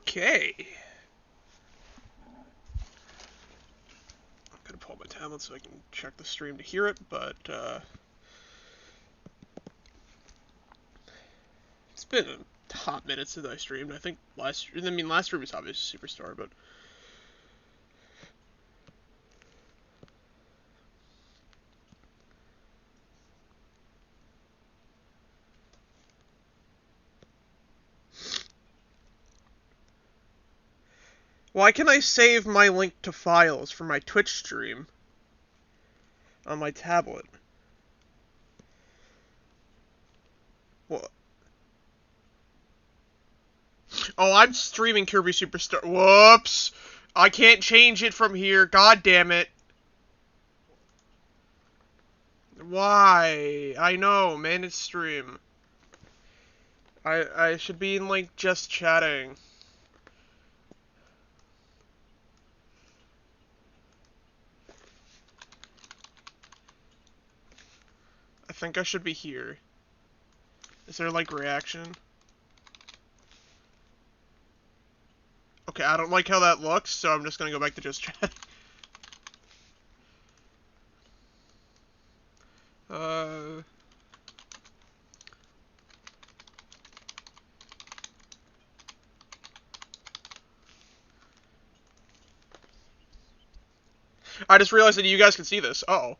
Okay. I'm gonna pull up my tablet so I can check the stream to hear it, but it's been a hot minute since I streamed. I think last stream was obviously Superstar, but why can I save my link to files from my Twitch stream on my tablet? What? Oh, I'm streaming Kirby Superstar. Whoops! I can't change it from here. God damn it. Why? I know, manage stream. I should be in, like, just chatting. I think I should be here. Is there, like, reaction? Okay, I don't like how that looks, so I'm just gonna go back to just chat. I just realized that you guys can see this. Uh-oh.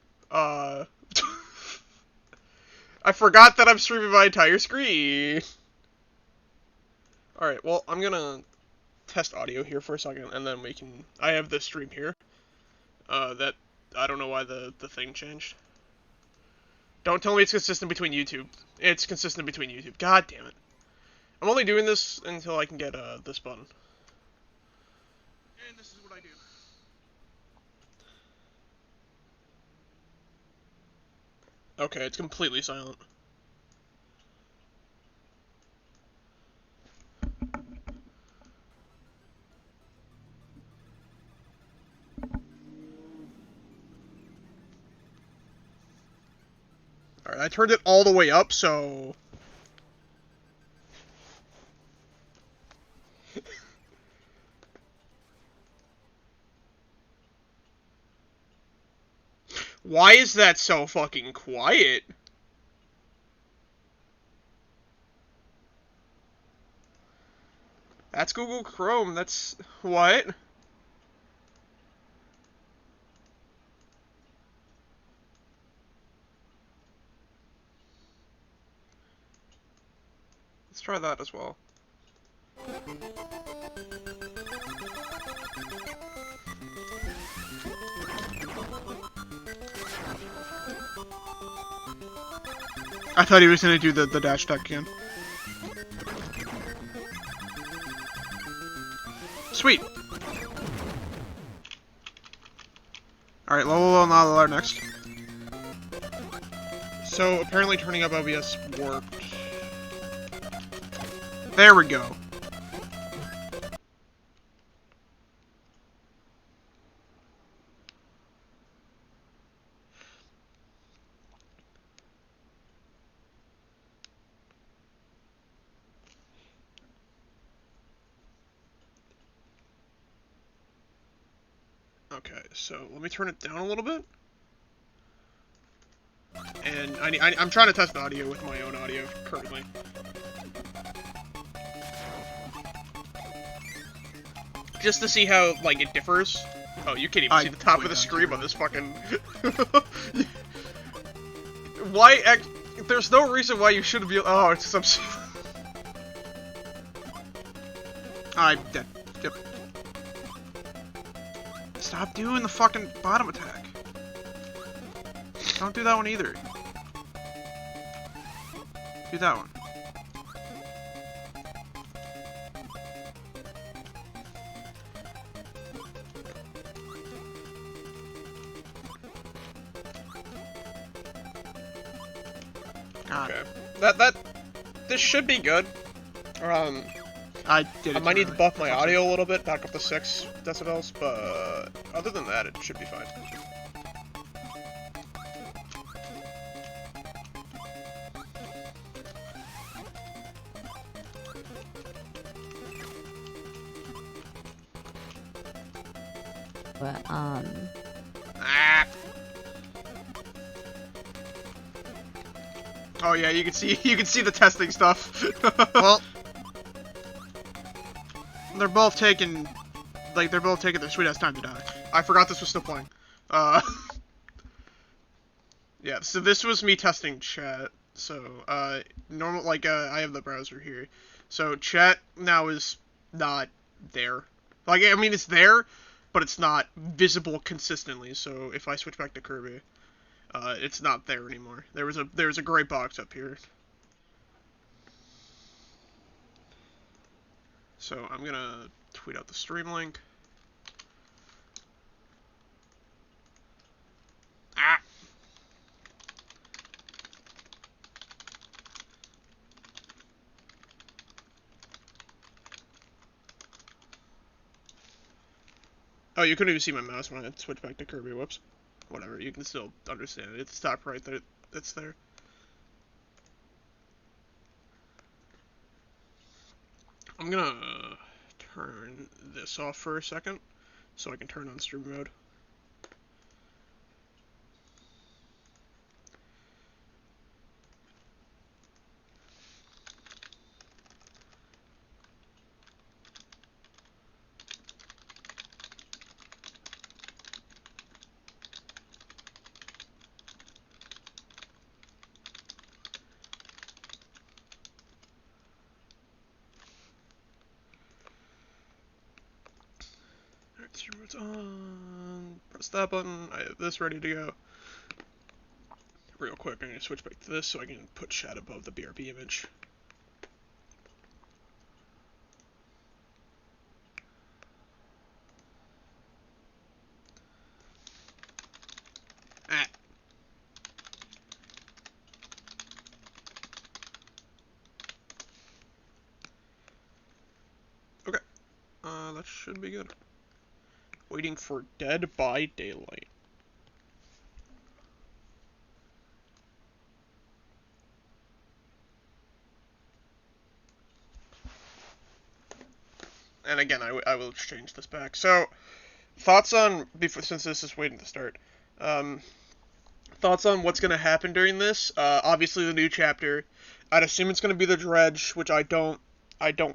I forgot that I'm streaming my entire screen. Alright, well, I'm gonna test audio here for a second, and then we can... I have this stream here. That... I don't know why the thing changed. Don't tell me it's consistent between YouTube. It's consistent between YouTube. God damn it. I'm only doing this until I can get, this button. And this is what I do. Okay, it's completely silent. Alright, I turned it all the way up, so... Why is that so fucking quiet? That's Google Chrome, that's... what? Let's try that as well. I thought he was gonna do the dash attack again. Sweet! Alright, low, now next. So, apparently turning up OBS worked. There we go. Okay, so let me turn it down a little bit. And I'm trying to test the audio with my own audio currently. Just to see how, like, it differs. Oh, you can't even see the top of the screen on this fucking... Why... There's no reason why you shouldn't be... Oh, it's just... I'm dead. Yep. Stop doing the fucking bottom attack. Don't do that one either. Do that one. Okay. This should be good. I might need to buff my audio a little bit, back up to 6 decibels, but other than that, it should be fine. But, Ah. Oh yeah, you can see the testing stuff. Well, they're both taking their sweet ass time to die. I forgot this was still playing. Yeah, so this was me testing chat. So, normal, like, I have the browser here. So, chat now is not there. Like, I mean, it's there, but it's not visible consistently. So, if I switch back to Kirby, it's not there anymore. There was a gray box up here. So, I'm gonna tweet out the stream link. Ah! Oh, you couldn't even see my mouse when I switched back to Kirby. Whoops. Whatever, you can still understand it. It's top right there. It's there. I'm gonna turn this off for a second so I can turn on stream mode. Alright, stream mode's on. Press that button. I have this ready to go. Real quick, I'm gonna switch back to this so I can put chat above the BRB image. Ah. Okay. That should be good. Waiting for Dead by Daylight. And again, I will change this back. So, thoughts on, since this is waiting to start, thoughts on what's going to happen during this? Obviously the new chapter. I'd assume it's going to be the Dredge, which I don't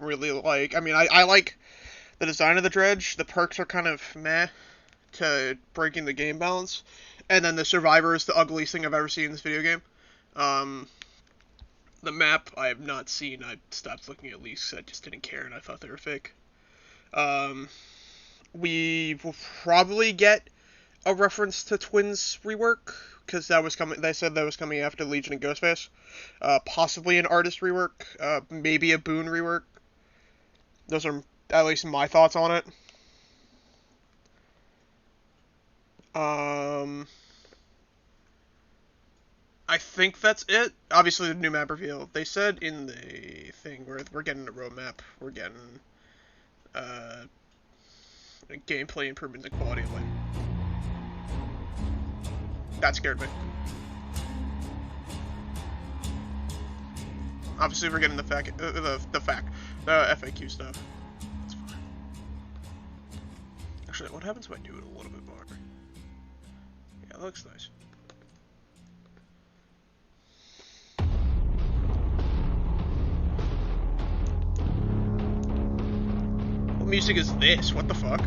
really like. I mean, I like the design of the Dredge. The perks are kind of meh to breaking the game balance. And then the Survivor is the ugliest thing I've ever seen in this video game. The map I have not seen. I stopped looking at leaks. I just didn't care, and I thought they were fake. We will probably get a reference to Twins rework, because that was coming. They said that was coming after Legion and Ghostface. Possibly an artist rework. Maybe a Boon rework. Those are at least my thoughts on it. I think that's it. Obviously, the new map reveal. They said in the thing we're getting a roadmap. We're getting gameplay improvements and quality of life. That scared me. Obviously, we're getting the FAQ stuff. That's fine. Actually, what happens if I do it a little bit more? Yeah, that looks nice. What music is this? What the fuck?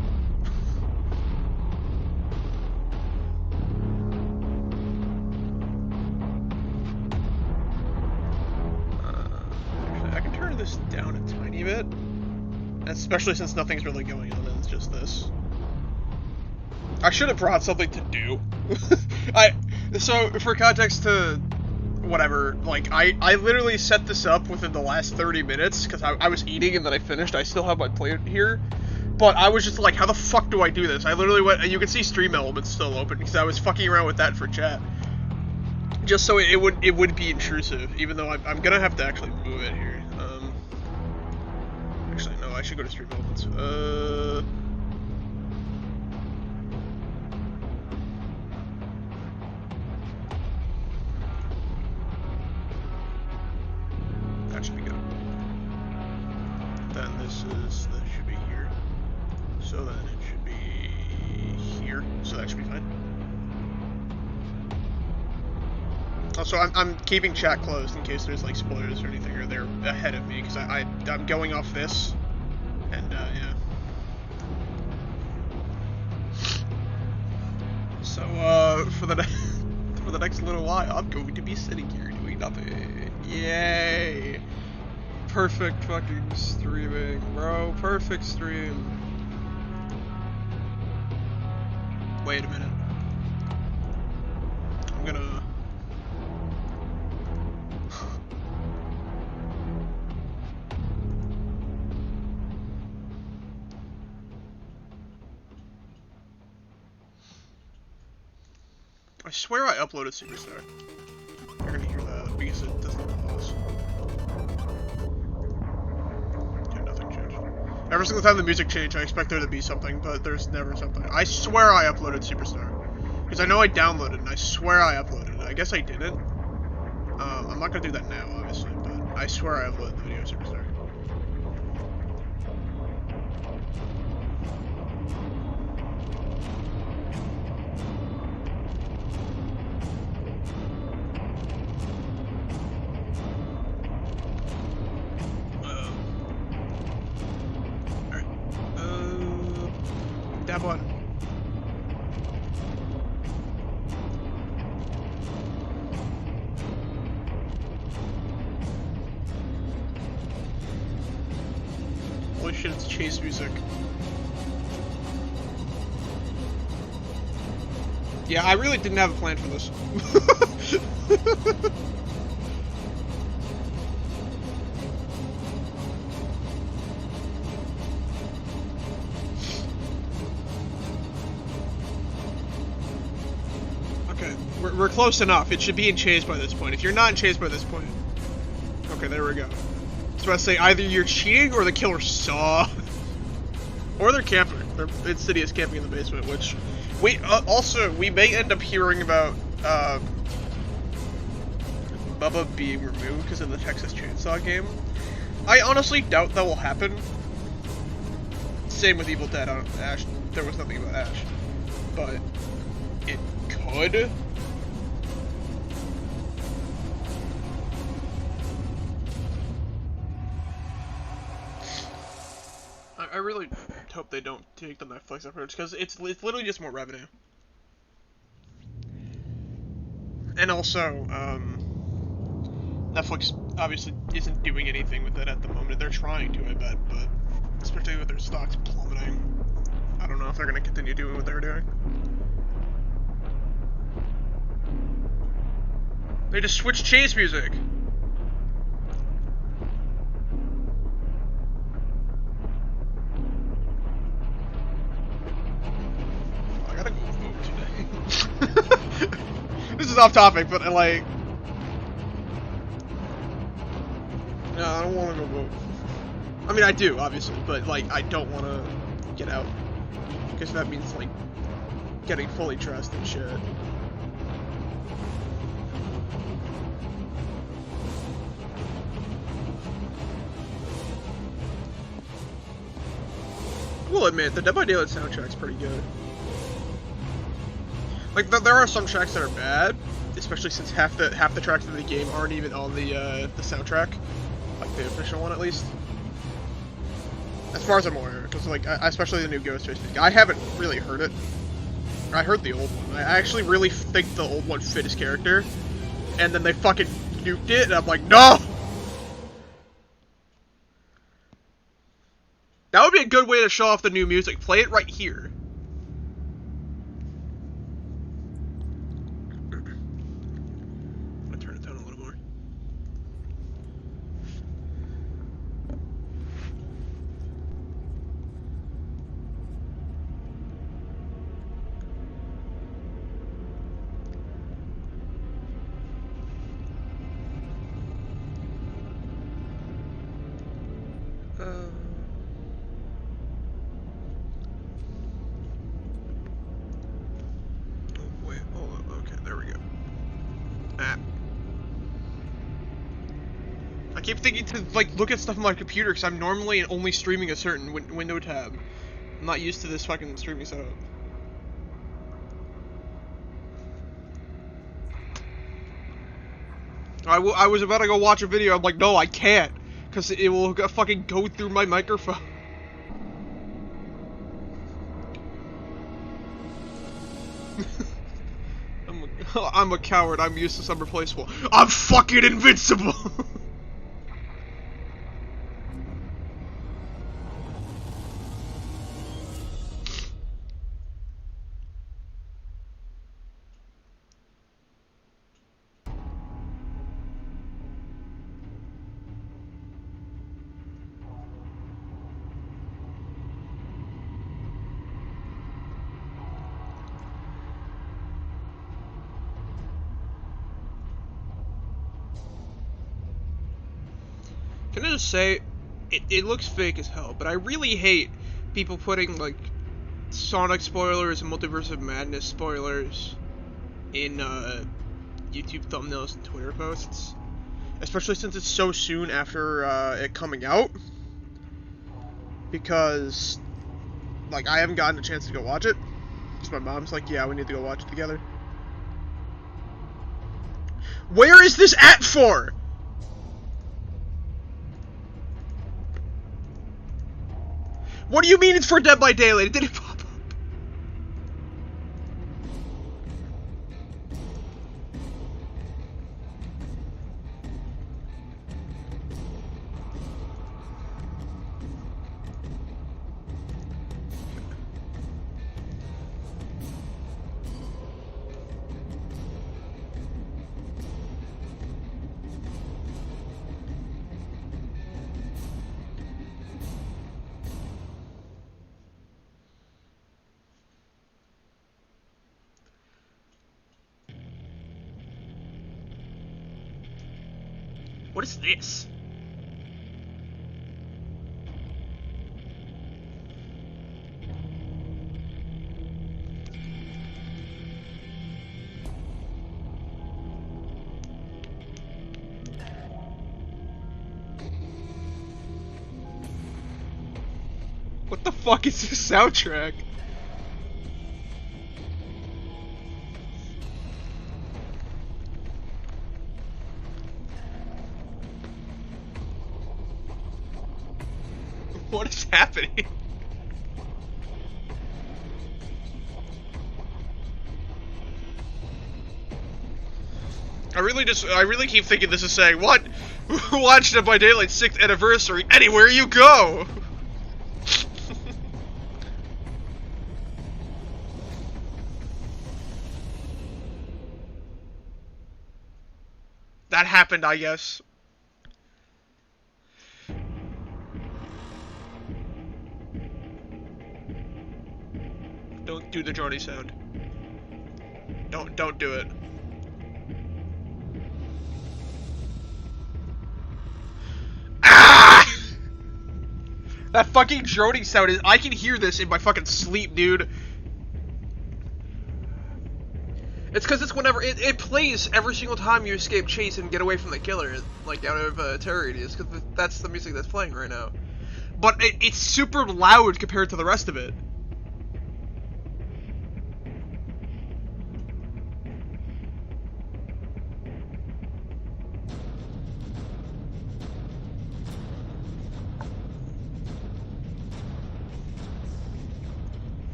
Actually, I can turn this down a tiny bit. Especially since nothing's really going on and it's just this. I should have brought something to do. So, for context to whatever, like, I literally set this up within the last 30 minutes, because I was eating and then I finished. I still have my plate here. But I was just like, how the fuck do I do this? I literally went, you can see Stream Elements still open, because I was fucking around with that for chat. Just so it would be intrusive, even though I'm gonna have to actually move it here. Actually, no, I should go to Stream Elements. That should be good. Then this should be here. So then it should be here, so that should be fine. Also, I'm keeping chat closed in case there's like spoilers or anything, or they're ahead of me, because I'm going off this, and yeah. So for the next little while, I'm going to be sitting here doing nothing. Yay! Perfect fucking streaming, bro. Perfect stream. Wait a minute. I'm gonna... I swear I uploaded Superstar. You're gonna hear that because it doesn't pause. Okay, nothing changed. Every single time the music changed, I expect there to be something, but there's never something. I swear I uploaded Superstar. Because I know I downloaded it, and I swear I uploaded it. I guess I didn't. I'm not gonna do that now, obviously, but I swear I uploaded the video of Superstar. That one. Holy shit, it's chase music. Yeah, I really didn't have a plan for this. We're close enough. It should be in chase by this point. If you're not in chase by this point... Okay, there we go. I was about to say, either you're cheating or the killer saw. Or they're camping. They're insidious camping in the basement, which... also, we may end up hearing about, Bubba being removed because of the Texas Chainsaw game. I honestly doubt that will happen. Same with Evil Dead on Ash. There was nothing about Ash. But... it could... I really hope they don't take the Netflix approach, because it's literally just more revenue. And also, Netflix obviously isn't doing anything with it at the moment. They're trying to, I bet, but especially with their stocks plummeting, I don't know if they're going to continue doing what they're doing. They just switched chase music! This is off topic, but like... No, I don't want to go vote. I mean, I do, obviously, but like, I don't want to get out. Because that means, like, getting fully dressed and shit. We'll admit, the Dead by Daylight soundtrack's pretty good. Like, there are some tracks that are bad, especially since half the tracks of the game aren't even on the soundtrack, like the official one at least. As far as I'm aware, because like, especially the new Ghostface music, I haven't really heard it. I heard the old one. I actually really think the old one fit his character, and then they fucking nuked it, and I'm like, no. That would be a good way to show off the new music. Play it right here. I keep thinking to like look at stuff on my computer because I'm normally only streaming a certain window tab. I'm not used to this fucking streaming setup. I was about to go watch a video. I'm like, no, I can't, because it will fucking go through my microphone. I'm a coward. I'm useless. I'm replaceable. I'm fucking invincible. Can I just say, it looks fake as hell, but I really hate people putting, like, Sonic spoilers and Multiverse of Madness spoilers in, YouTube thumbnails and Twitter posts. Especially since it's so soon after, it coming out. Because, like, I haven't gotten a chance to go watch it. Because my mom's like, yeah, we need to go watch it together. Where is this at for? What do you mean it's for Dead by Daylight? It didn't pop up. What is this? What the fuck is this soundtrack? What is happening? I really keep thinking this is saying, what? Watch Dead by Daylight's 6th anniversary anywhere you go! That happened, I guess. Don't do the droning sound. Don't do it. Ah! That fucking droning sound is— I can hear this in my fucking sleep, dude. It's because it's whenever it plays every single time you escape chase and get away from the killer, like out of terror radius, because that's the music that's playing right now. But it's super loud compared to the rest of it.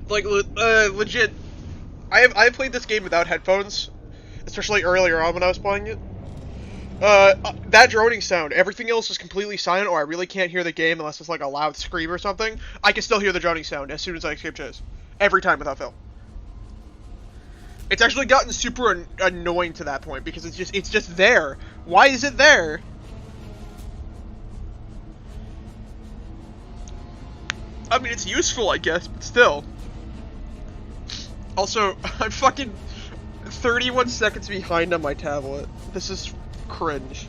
Like, legit, I played this game without headphones, especially earlier on when I was playing it. That droning sound, everything else is completely silent, or I really can't hear the game unless it's like a loud scream or something. I can still hear the droning sound as soon as I escape chase. Every time without fail. It's actually gotten super annoying to that point, because it's just there. Why is it there? I mean, it's useful, I guess, but still. Also, I'm fucking 31 seconds behind on my tablet. This is cringe.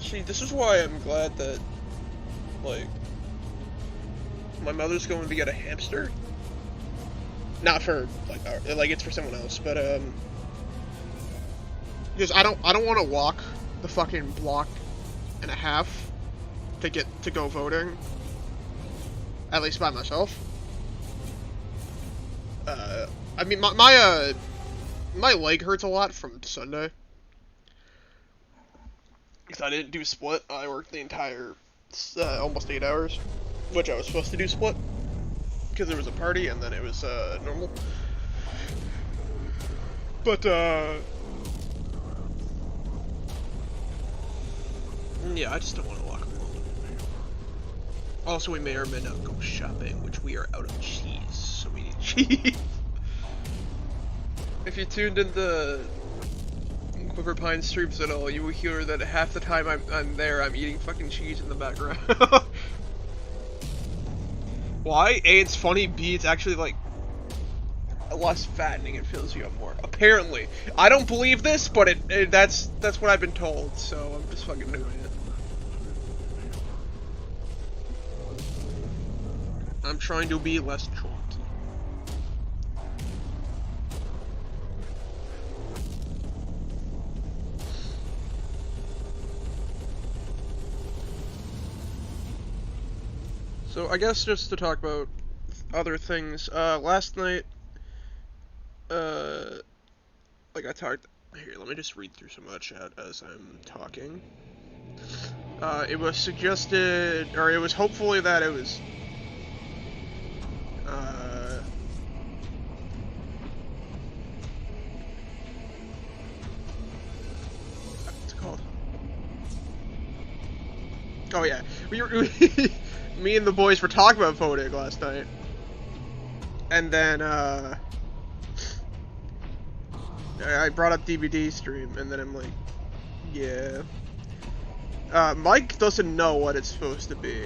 See, this is why I'm glad that, like, my mother's going to get a hamster. Not for, like it's for someone else, but, because I don't want to walk the fucking block and a half to get to go voting. At least by myself. I mean, my leg hurts a lot from Sunday. Because I didn't do split. I worked the entire, almost 8 hours. Which I was supposed to do split. Because there was a party, and then it was, normal. But, yeah, I just don't want to walk alone. Also, we may or may not go shopping, which we are out of cheese, so we need cheese. If you tuned into Quiver Pine streams at all, you will hear that half the time I'm there, I'm eating fucking cheese in the background. Why? A, it's funny. B, it's actually, like, less fattening. It fills you up more. Apparently. I don't believe this, but that's what I've been told, so I'm just fucking doing it. I'm trying to be less chunky. So I guess just to talk about other things, last night, like I talked, here, let me just read through some of the chat as I'm talking. It was suggested, or it was hopefully that it was, what's it called? Oh yeah, me and the boys were talking about voting last night, and then I brought up DVD stream, and then I'm like, yeah. Mike doesn't know what it's supposed to be.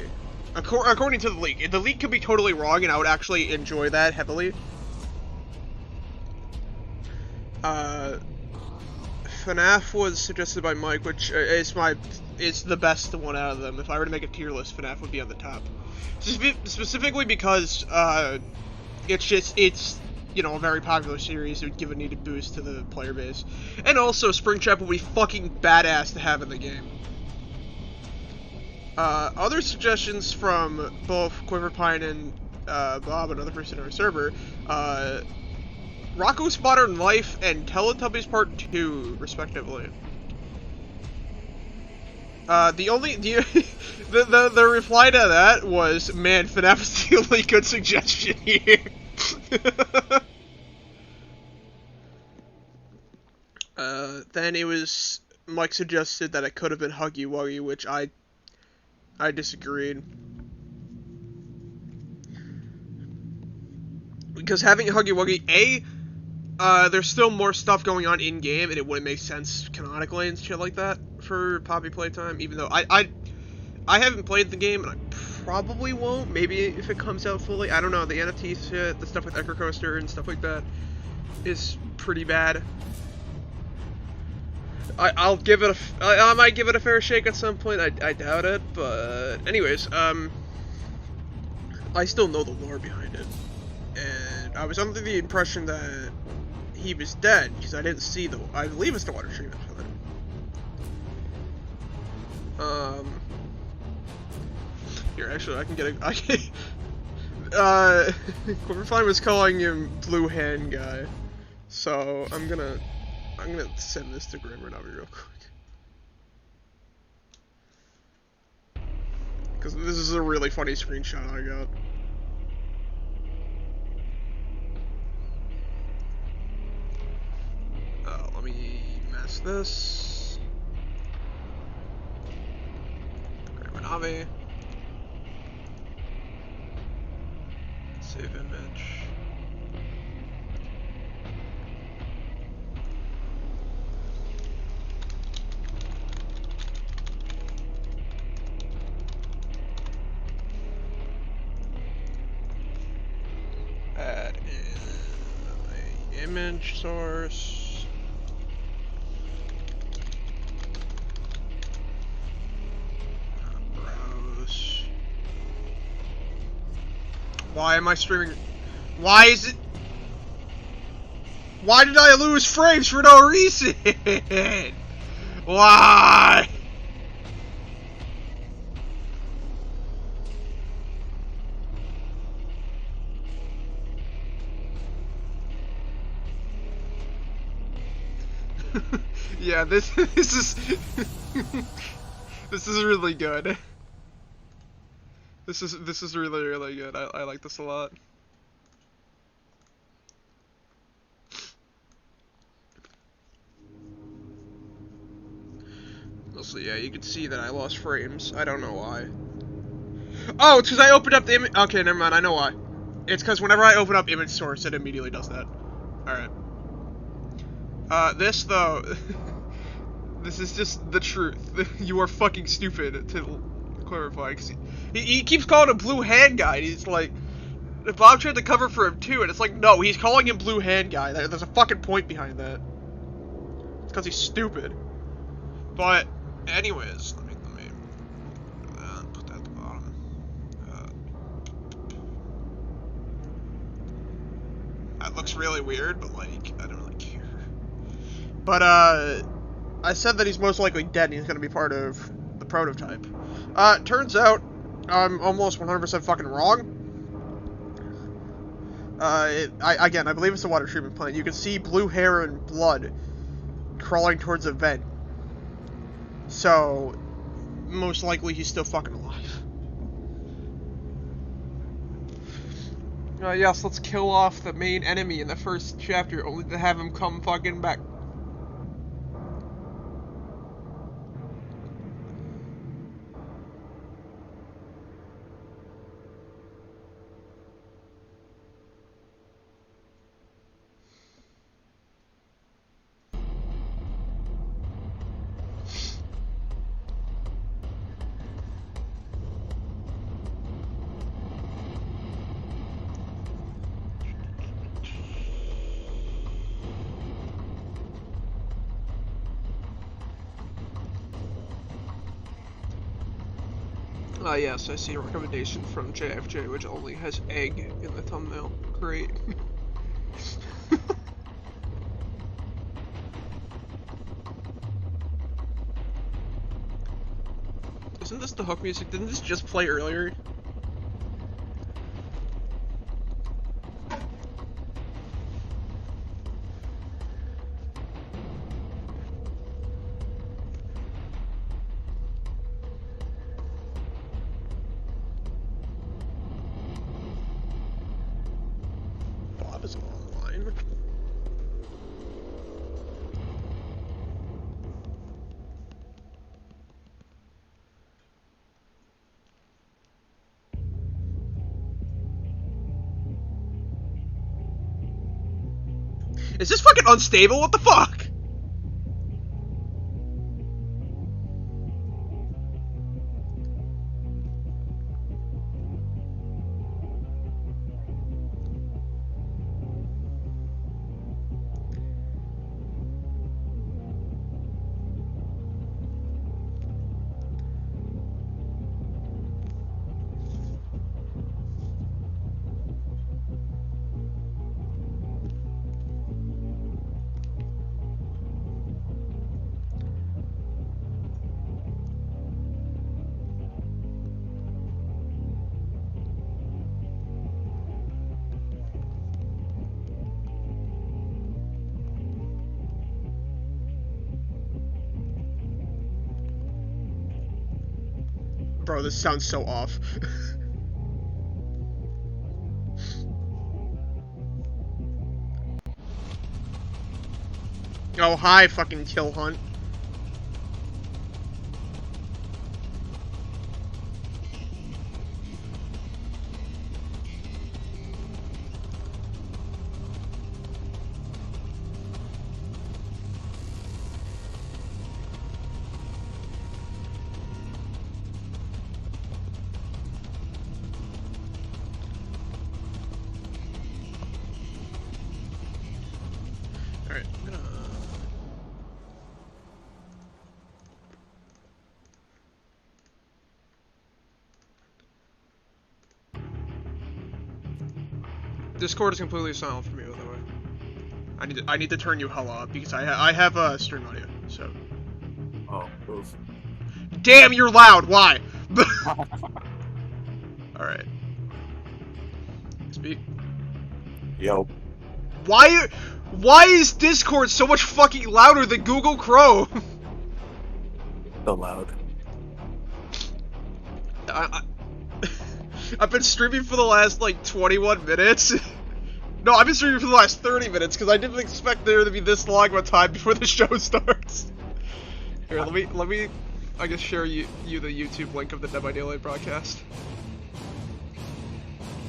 According to the leak. The leak could be totally wrong, and I would actually enjoy that heavily. FNAF was suggested by Mike, which is the best one out of them. If I were to make a tier list, FNAF would be on the top. Specifically because, it's you know, a very popular series. It would give a needed boost to the player base. And also, Springtrap would be fucking badass to have in the game. Other suggestions from both Quiverpine and Bob, another person on our server, Rocko's Modern Life and Teletubbies Part 2, respectively. The reply to that was, man, FNAF is the only good suggestion here. Then it was, Mike suggested that it could have been Huggy Wuggy, which I disagreed. Because having Huggy Wuggy, there's still more stuff going on in-game, and it wouldn't make sense canonically and shit like that for Poppy playtime, even though I haven't played the game, and I probably won't, maybe if it comes out fully. I don't know, the NFT shit, the stuff with Echo Coaster and stuff like that is pretty bad. I might give it a fair shake at some point. I doubt it, but anyways, I still know the lore behind it, and I was under the impression that he was dead because I didn't see I believe it's the water treatment plant. Here, actually, I can get Quiverfine was calling him Blue Hand Guy, so I'm gonna send this to Grimmer now real quick. Because this is a really funny screenshot I got. Let me mask this. Grimmer Navi. Save image. Add in the image source. Browse. Why am I streaming? Why is it? Why did I lose frames for no reason? Why? Yeah, this is this is really good. This is really good. I like this a lot. Also, yeah, you can see that I lost frames. I don't know why. Oh, it's because I opened up the image. Okay, never mind. I know why. It's because whenever I open up image source, it immediately does that. Alright. This, though... this is just the truth. You are fucking stupid, to clarify. Cause he keeps calling him Blue Hand Guy. He's like... Bob tried to cover for him, too, and it's like, no, he's calling him Blue Hand Guy. There's a fucking point behind that. It's because he's stupid. But, anyways, let me put that at the bottom. That looks really weird, but, like, I don't really care. But, I said that he's most likely dead and he's gonna be part of the prototype. Turns out, I'm almost 100% fucking wrong. Again, I believe it's a water treatment plant. You can see blue hair and blood crawling towards a vent. So, most likely he's still fucking alive. Yes, let's kill off the main enemy in the first chapter, only to have him come fucking back. Yes, I see a recommendation from JFJ, which only has egg in the thumbnail. Great. Isn't this the hook music? Didn't this just play earlier? Is online. Is this fucking unstable? What the fuck? Bro, this sounds so off. Oh, hi, fucking kill hunt. Alright, Discord is completely silent for me, by the way. I need to turn you hella up because I have stream audio, so. Oh, those. Damn, you're loud. Why? All right. Speak. Yo. Why is Discord so much fucking louder than Google Chrome? So loud. I've been streaming for the last, like, 21 minutes. No, I've been streaming for the last 30 minutes, because I didn't expect there to be this long of a time before the show starts. Here, let me, I guess, share you the YouTube link of the Dead by Daylight broadcast.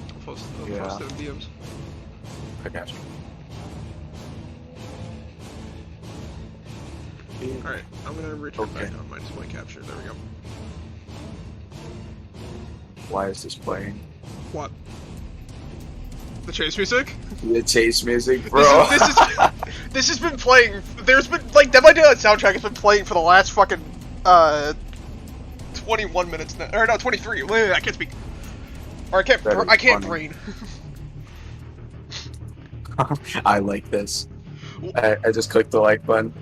I'll post it in DMs. I got you. Alright, I'm gonna return back on my display capture. There we go. Why is this playing? What? The chase music? The chase music, bro. This has been playing. There's been, like, Dead by Daylight soundtrack has been playing for the last fucking 21 minutes now, or no, 23. I can't speak. Or I can't brain. I like this. I just clicked the like button.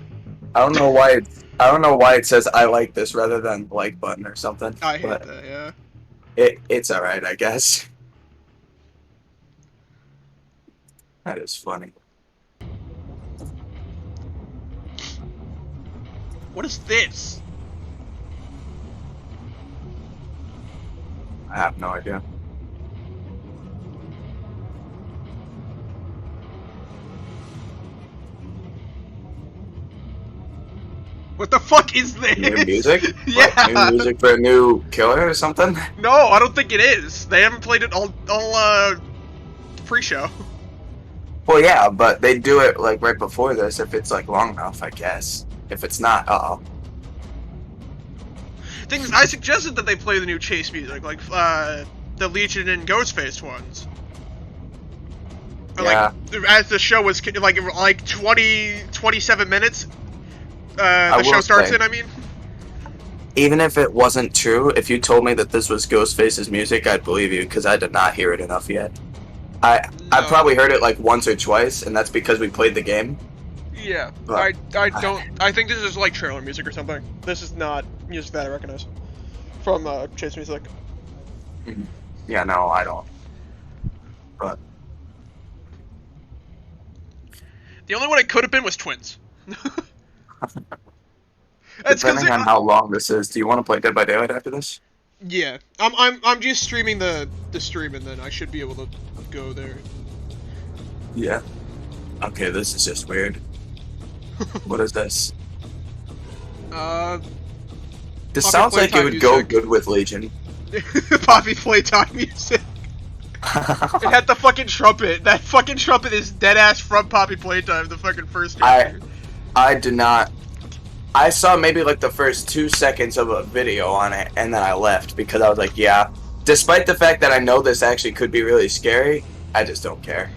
I don't know why it says I like this rather than like button or something. I hate that, yeah. It's alright, I guess. That is funny. What is this? I have no idea. What the fuck is this? New music? Yeah. Like, new music for a new killer or something? No, I don't think it is. They haven't played it all pre-show. Well, yeah, but they do it like right before this if it's like long enough, I guess. If it's not, Things I suggested that they play the new chase music, like the Legion and Ghostface ones. Or, yeah. Like, as the show was like 27 minutes. The show starts in, I mean. Even if it wasn't true, if you told me that this was Ghostface's music, I'd believe you, because I did not hear it enough yet. I probably heard it like once or twice, and that's because we played the game. Yeah, but I don't. I think this is like trailer music or something. This is not music that I recognize from chase music. Yeah, no, I don't. But the only one it could have been was Twins. depending on how long this is, do you want to play Dead by Daylight after this? Yeah, I'm just streaming the stream, and then I should be able to go there. Yeah. Okay, this is just weird. What is this? This sounds like it would go good with Legion. Poppy Playtime music. It had the fucking trumpet. That fucking trumpet is dead ass from Poppy Playtime, the fucking first trailer. I do not. I saw maybe like the first 2 seconds of a video on it, and then I left because I was like, yeah. Despite the fact that I know this actually could be really scary, I just don't care.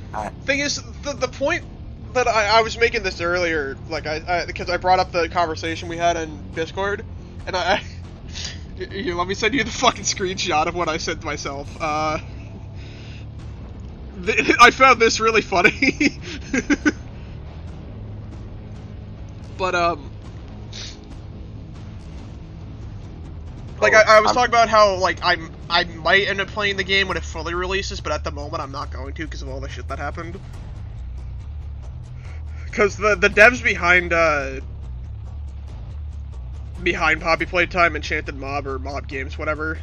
Thing is, the point that I was making this earlier, like because I brought up the conversation we had in Discord, and here, let me send you the fucking screenshot of what I said to myself. I found this really funny. But like I was talking about how like I might end up playing the game when it fully releases, but at the moment I'm not going to because of all the shit that happened. Because the devs behind Poppy Playtime, Enchanted Mob, or Mob Games, whatever,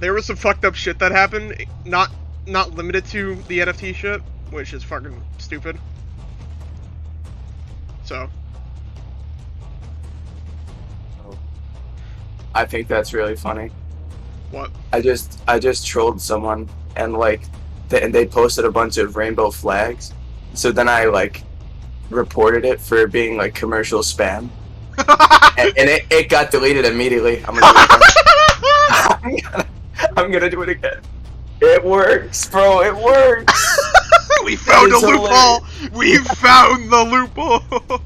there was some fucked up shit that happened, not limited to the NFT shit, which is fucking stupid. So I think that's really funny. what? I just trolled someone, and like they posted a bunch of rainbow flags. So then I like reported it for being like commercial spam. and it got deleted immediately. I'm gonna do it again. It works, bro. It works. We found a loophole. We found the loophole.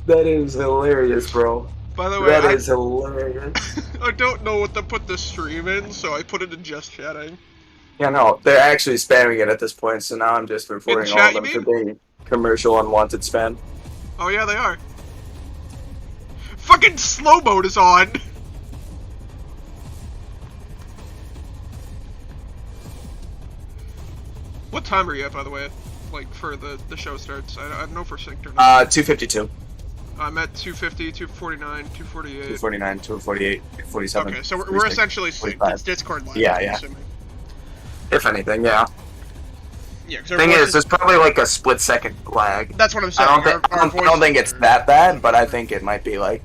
That is hilarious, bro. By the way, that is hilarious. I don't know what to put the stream in, so I put it in just chatting. Yeah, no, they're actually spamming it at this point, so now I'm just reporting all of them for being commercial unwanted spam. Oh yeah, they are. Fucking slow mode is on. What time are you at, by the way? like, for the show starts? I don't know if we're synced or not. 252. I'm at 250, 249, 248. 249, 248, 247. Okay, so we're essentially synced. It's Discord live. Yeah, yeah. If anything, yeah. Yeah, because Thing is, there's probably like a split-second lag. That's what I'm saying. I don't think it's that bad, but I think it might be like...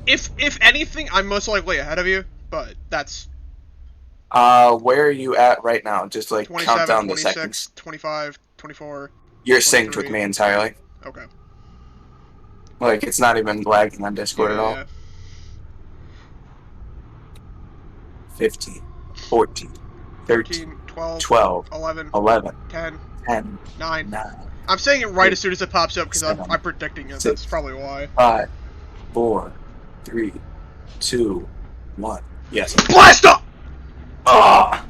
If anything, I'm most likely ahead of you, but that's... where are you at right now? Just like 27, count down 26, the seconds. 25, 24... You're synced with me entirely. Okay. Like, it's not even lagging on Discord at all. Yeah. 15, 14, 13, 12, 11, 10, 10, 9. 9. I'm saying it right as soon as it pops up because 7, I'm predicting it. 6, That's probably why. 5, 4, 3, 2, 1. Yes. Blast up! Oh!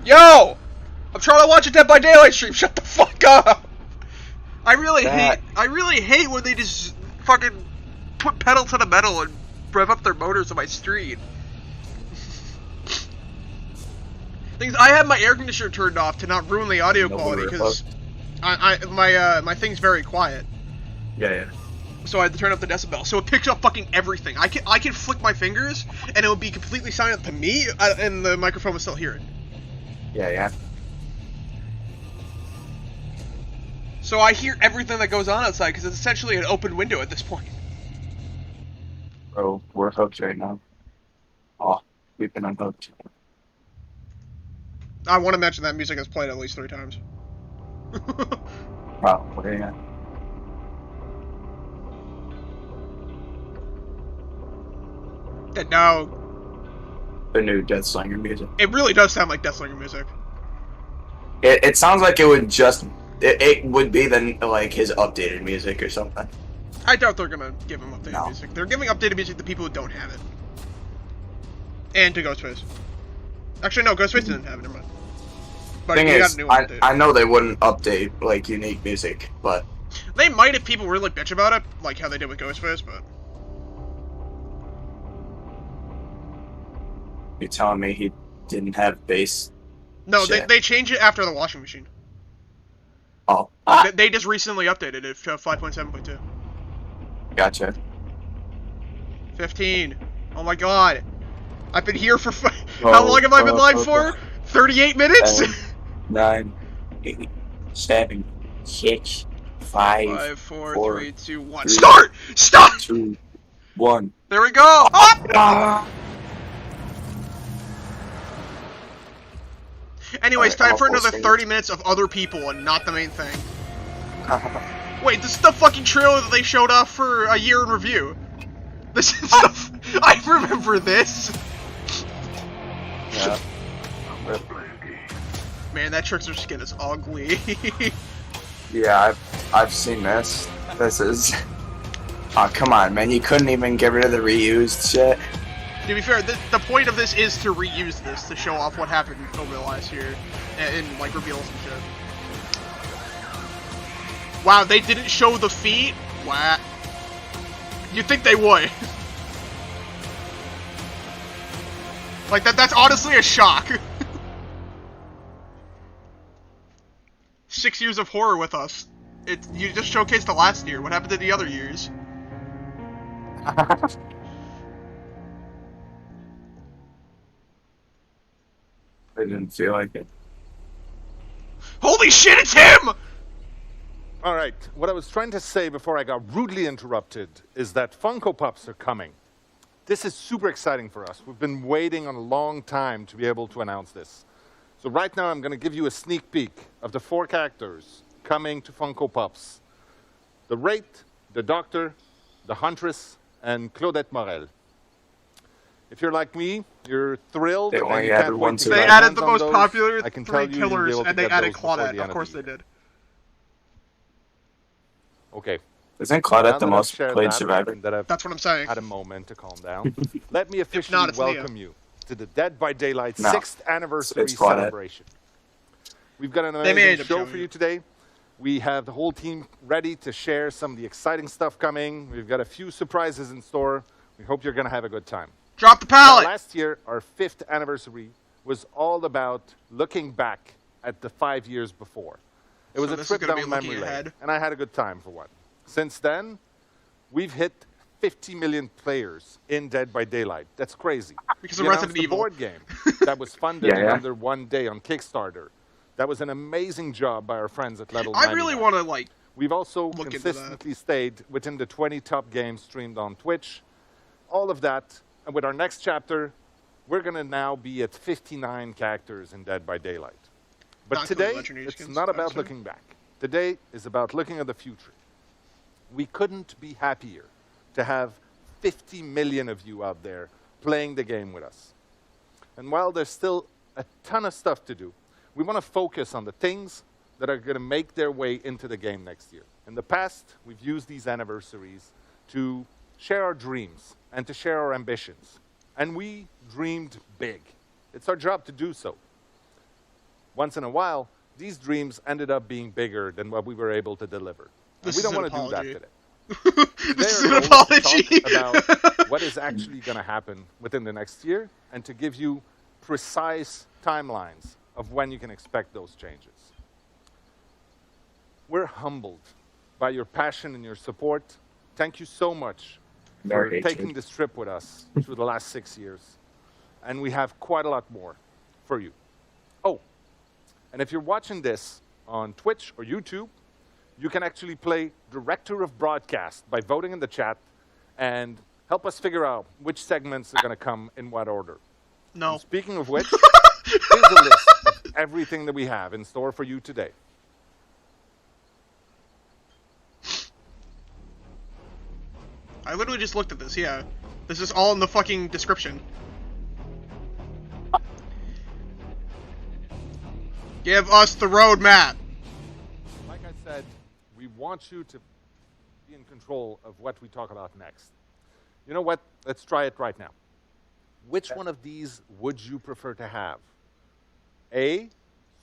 Yo! I'm trying to watch a Dead by Daylight stream. Shut the fuck up! I really hate when they just fucking put pedal to the metal and rev up their motors on my stream. Things I have my air conditioner turned off to not ruin the audio quality because my thing's very quiet. Yeah, yeah. So I had to turn up the decibel. So it picks up fucking everything. I can flick my fingers and it will be completely silent to me, and the microphone will still hear it. Yeah, yeah. So I hear everything that goes on outside because it's essentially an open window at this point. Bro, we're hooked right now. Oh, we've been unhooked. I want to mention that music has played at least 3 times. Probably, yeah. And now... The new Deathslinger music. It really does sound like Deathslinger music. It sounds like it would just... It would be like his updated music or something. I doubt they're gonna give him updated music. They're giving updated music to people who don't have it. And to Ghostface. Actually, no, Ghostface didn't have it, never mind. But Thing he is, got a new update. I know they wouldn't update, like, unique music, but... They might if people really bitch about it, like how they did with Ghostface, but... You're telling me he didn't have bass? No, they changed it after the washing machine. Oh. They just recently updated it to 5.7.2. Gotcha. 15. Oh my god. I've been here for... How long have I been live for? 38 minutes? 9, 8, 7, 6, 5, 5, 4, 3, 2, 1. 3, Start! Stop! 2, 1. There we go! Up! Anyways, time for another 30 minutes of other people and not the main thing. Wait, this is the fucking trailer that they showed off for a year in review. This is the... I remember this! Yeah. Man, that Trickster skin is ugly. Yeah, I've seen this. This is... Oh, come on, man. You couldn't even get rid of the reused shit. To be fair, the point of this is to reuse this, to show off what happened over the last year, and like, reveals and shit. Wow, they didn't show the feet? What? You'd think they would. Like, that's honestly a shock. 6 years of horror with us. You just showcased the last year. What happened to the other years? I didn't feel like it. Holy shit, it's him! Alright, what I was trying to say before I got rudely interrupted is that Funko Pops are coming. This is super exciting for us. We've been waiting on a long time to be able to announce this. So right now I'm going to give you a sneak peek of the 4 characters coming to Funko Pops. The Wraith, the Doctor, the Huntress, and Claudette Morel. If you're like me, you're thrilled. They and only you added can't one wait to to They get added hands the on most those. popular I can 3 tell you you'll be killers, able to and they get added those before the Claudette. end Of course the they year. did. Okay. Isn't Claudette Now the that I've most shared played that, survivor? and that I've That's what I'm saying. had a moment to calm down, let me not, officially it's Neo. welcome you to the Dead by Daylight No, 6th anniversary it's Claudette. celebration. We've got an They made amazing it, show Joey. for you today. We have the whole team ready to share some of the exciting stuff coming. We've got a few surprises in store. We hope you're going to have a good time. Drop the Now, pallet! last year, our 5th anniversary, was all about looking back at the 5 years before. It was So a this is trip gonna be down looking memory lane, ahead. and I had a good time for one. Since then, we've hit 50 million players in Dead by Daylight. That's crazy. Because of We Resident announced a Evil. board game that was funded in Yeah. under 1 day on Kickstarter. That was an amazing job by our friends at Level I really 99. want to like. We've also look into that. consistently stayed within the 20 top games streamed on Twitch. All of that, and with our next chapter, we're going to now be at 59 characters in Dead by Daylight. But Not including today, legendary it's skins, not about obviously. looking back. Today is about looking at the future. We couldn't be happier to have 50 million of you out there playing the game with us. And while there's still a ton of stuff to do, we want to focus on the things that are going to make their way into the game next year. In the past, we've used these anniversaries to share our dreams and to share our ambitions. And we dreamed big. It's our job to do so. Once in a while, these dreams ended up being bigger than what we were able to deliver. This And we is don't an want to do that apology. today. This is Today an our goal is to apology. talk about what is actually going to happen within the next year and to give you precise timelines of when you can expect those changes. We're humbled by your passion and your support. Thank you so much for Very taking hatred. this trip with us through the last 6 years. And we have quite a lot more for you. Oh, and if you're watching this on Twitch or YouTube, you can actually play Director of Broadcast by voting in the chat and help us figure out which segments are going to come in what order. No. And speaking of which, here's a list of everything that we have in store for you today. I literally just looked at this. Yeah, this is all in the fucking description. Give us the roadmap. Like I said, we want you to be in control of what we talk about next. You know what? Let's try it right now. Which one of these would you prefer to have? A,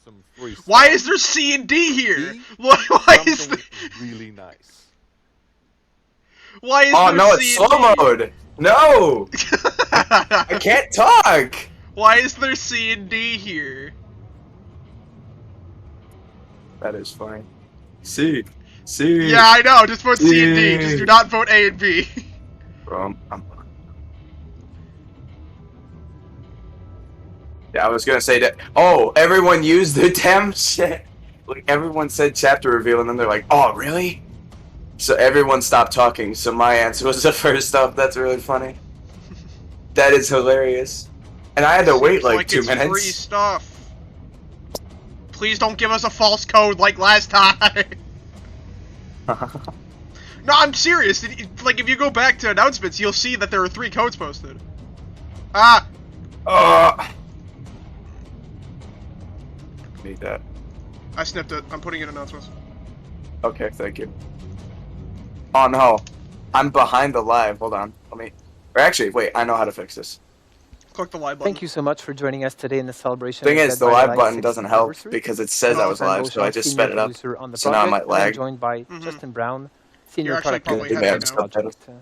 some free stuff. Why is there C and D here? B, Why is there, something really nice. why is Oh there no, it's C slow and D? mode. No, I can't talk. Why is there C and D here? That is fine. C. C. Yeah, I know. Just vote C and D. Just do not vote A and B. Yeah, I was gonna say that. Oh, everyone used the damn shit. Like everyone said chapter reveal, and then they're like, "Oh, really?" So everyone stopped talking. So my answer was the first up. That's really funny. That is hilarious. And I had to wait like 2 it's free minutes. stuff. Please don't give us a false code like last time. No, I'm serious. Like, if you go back to announcements, you'll see that there are 3 codes posted. Ah! Need that. I snipped it. I'm putting in announcements. Okay, thank you. Oh no, I'm behind the live. Hold on, let me. Or actually, wait. I know how to fix this. Click the live button. Thank you so much for joining us today in the celebration. Thing of is, Dead the by live Daylight button 60th doesn't help anniversary. because it says I was I'm live, so I Boshaw, just senior sped it up. producer on the So now I project, might and I'm lag. joined by Mhm. Justin Brown, senior You're actually product probably manager ahead on the right now.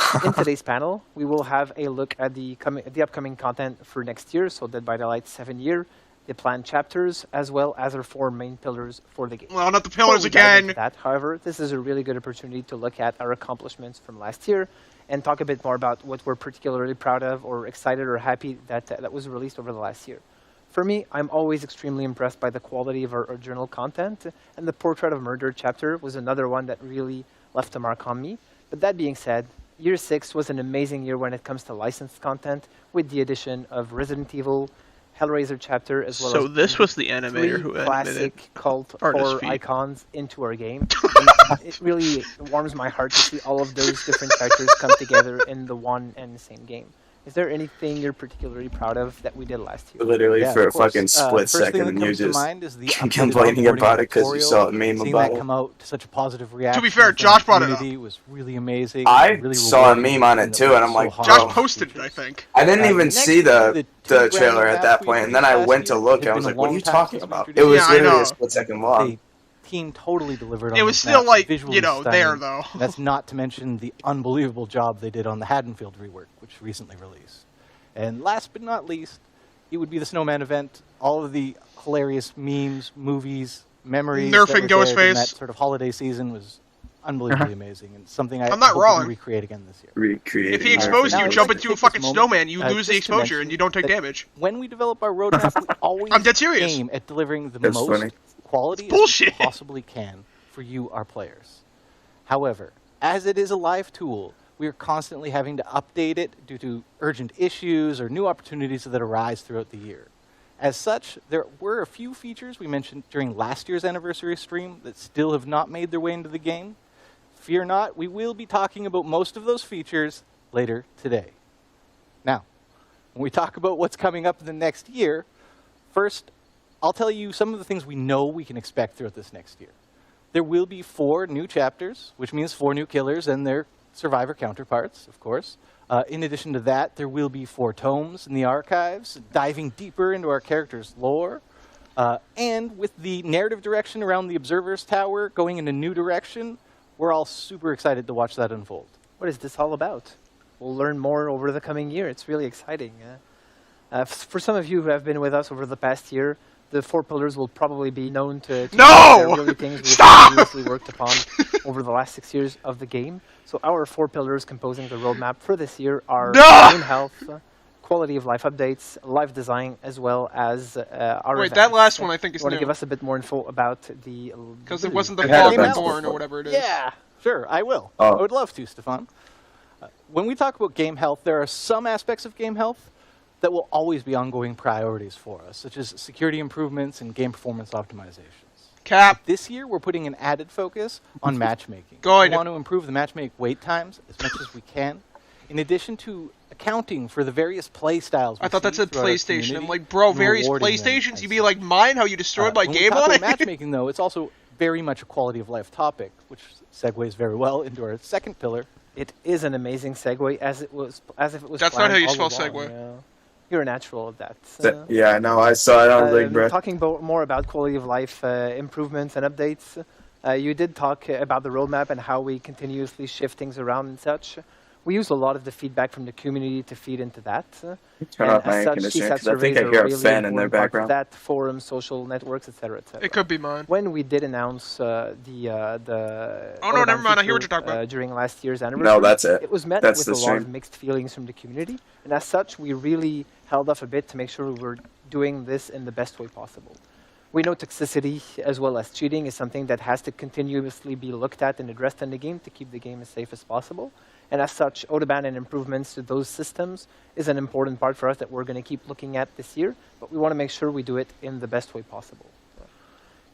project. In today's panel, we will have a look at the upcoming content for next year, so Dead by Daylight 7 year, the planned chapters, as well as our 4 main pillars for the game. Well, not the Before pillars we dive into again. that, however, this is a really good opportunity to look at our accomplishments from last year and talk a bit more about what we're particularly proud of or excited or happy that was released over the last year. For me, I'm always extremely impressed by the quality of our original content, and the Portrait of Murder chapter was another one that really left a mark on me. But that being said, Year 6 was an amazing year when it comes to licensed content, with the addition of Resident Evil, Hellraiser chapter, as well So as this was the animator 3 who animated classic cult Artist horror Feet. icons into our game. And it really warms my heart to see all of those different characters come together in the one and the same game. Is there anything you're particularly proud of that we did last year? Literally Yeah, for a of course. fucking split First thing second, that and you comes to just mind is the complaining updated about it because you tutorial. saw a meme Seeing about that it. come out to such a positive reaction. fair, from Josh the brought it up. community was really amazing. I really saw a rewarding, meme on it and too, was and I'm so like, hot. Josh bro. posted it, I think. I didn't even next see the two trailer random at that maps point, we and then I last went to year. look, It's and I was been a like, "What are long you time talking since we about?" It introduced was Yeah, I literally know. a split second long. The team totally delivered on It was this still map, like, visually you know, there stunning. though. That's not to mention the unbelievable job they did on the Haddonfield rework, which recently released. And last but not least, it would be the Snowman event. All of the hilarious memes, movies, memories that Nerfing were shared in Ghostface. that sort of holiday season was unbelievably amazing, and something I I'm not hope we wrong. can recreate again this year. Recreating. If he our exposes Now, you, I'd jump like to into a take fucking this moment, snowman, you lose the just to exposure, mention and you don't take that damage. When we develop our roadmap, we always I'm dead serious. aim at delivering the That's most funny. quality It's as we bullshit. possibly can for you, our players. However, as it is a live tool, we are constantly having to update it due to urgent issues or new opportunities that arise throughout the year. As such, there were a few features we mentioned during last year's anniversary stream that still have not made their way into the game. Fear not, we will be talking about most of those features later today. Now, when we talk about what's coming up in the next year, first, I'll tell you some of the things we know we can expect throughout this next year. There will be 4 new chapters, which means 4 new killers and their survivor counterparts, of course. In addition to that, there will be 4 tomes in the archives, diving deeper into our character's lore. And with the narrative direction around the Observer's Tower going in a new direction, we're all super excited to watch that unfold. What is this all about? We'll learn more over the coming year. It's really exciting. For some of you who have been with us over the past year, the 4 pillars will probably be known to No! they're really things we've Stop! previously worked upon over the last 6 years of the game. So our 4 pillars composing the roadmap for this year are No! game health, quality of life updates, life design, as well as our Wait, events. that last one I think is You want to new. give us a bit more info about the... Because it wasn't the It had fog events born or before. whatever it is. Yeah, sure, I will. Oh. I would love to, Stefan. When we talk about game health, there are some aspects of game health that will always be ongoing priorities for us, such as security improvements and game performance optimizations. Cap. This year, we're putting an added focus on matchmaking. Good. We want to improve the matchmake wait times as much as we can, in addition to accounting for the various play styles. I thought that said throughout our PlayStation. I'm community like, bro, and various rewarding them PlayStations? as You be such. like mine? How you destroyed my When we game talk on about it? matchmaking, though, it's also very much a quality of life topic, which segues very well into our second pillar. It is an amazing segue, as if it was. That's not how you planned spell all along, segue. yeah. You're a natural at that. Yeah, I know. I saw it on Big Bro. Talking more about quality of life improvements and updates, you did talk about the roadmap and how we continuously shift things around and such. We use a lot of the feedback from the community to feed into that. Turn off my air conditioner because I think I hear a fan in their background. That forums, social networks, etc., etc. It could be mine. When we did announce the Oh, no, never mind. I hear what feature, you're talking about. during last year's anniversary. No, that's it. It was met That's with the a lot of stream. mixed feelings from the community, and as such, we really held off a bit to make sure we were doing this in the best way possible. We know toxicity as well as cheating is something that has to continuously be looked at and addressed in the game to keep the game as safe as possible. And as such, Autoban and improvements to those systems is an important part for us that we're going to keep looking at this year, but we want to make sure we do it in the best way possible.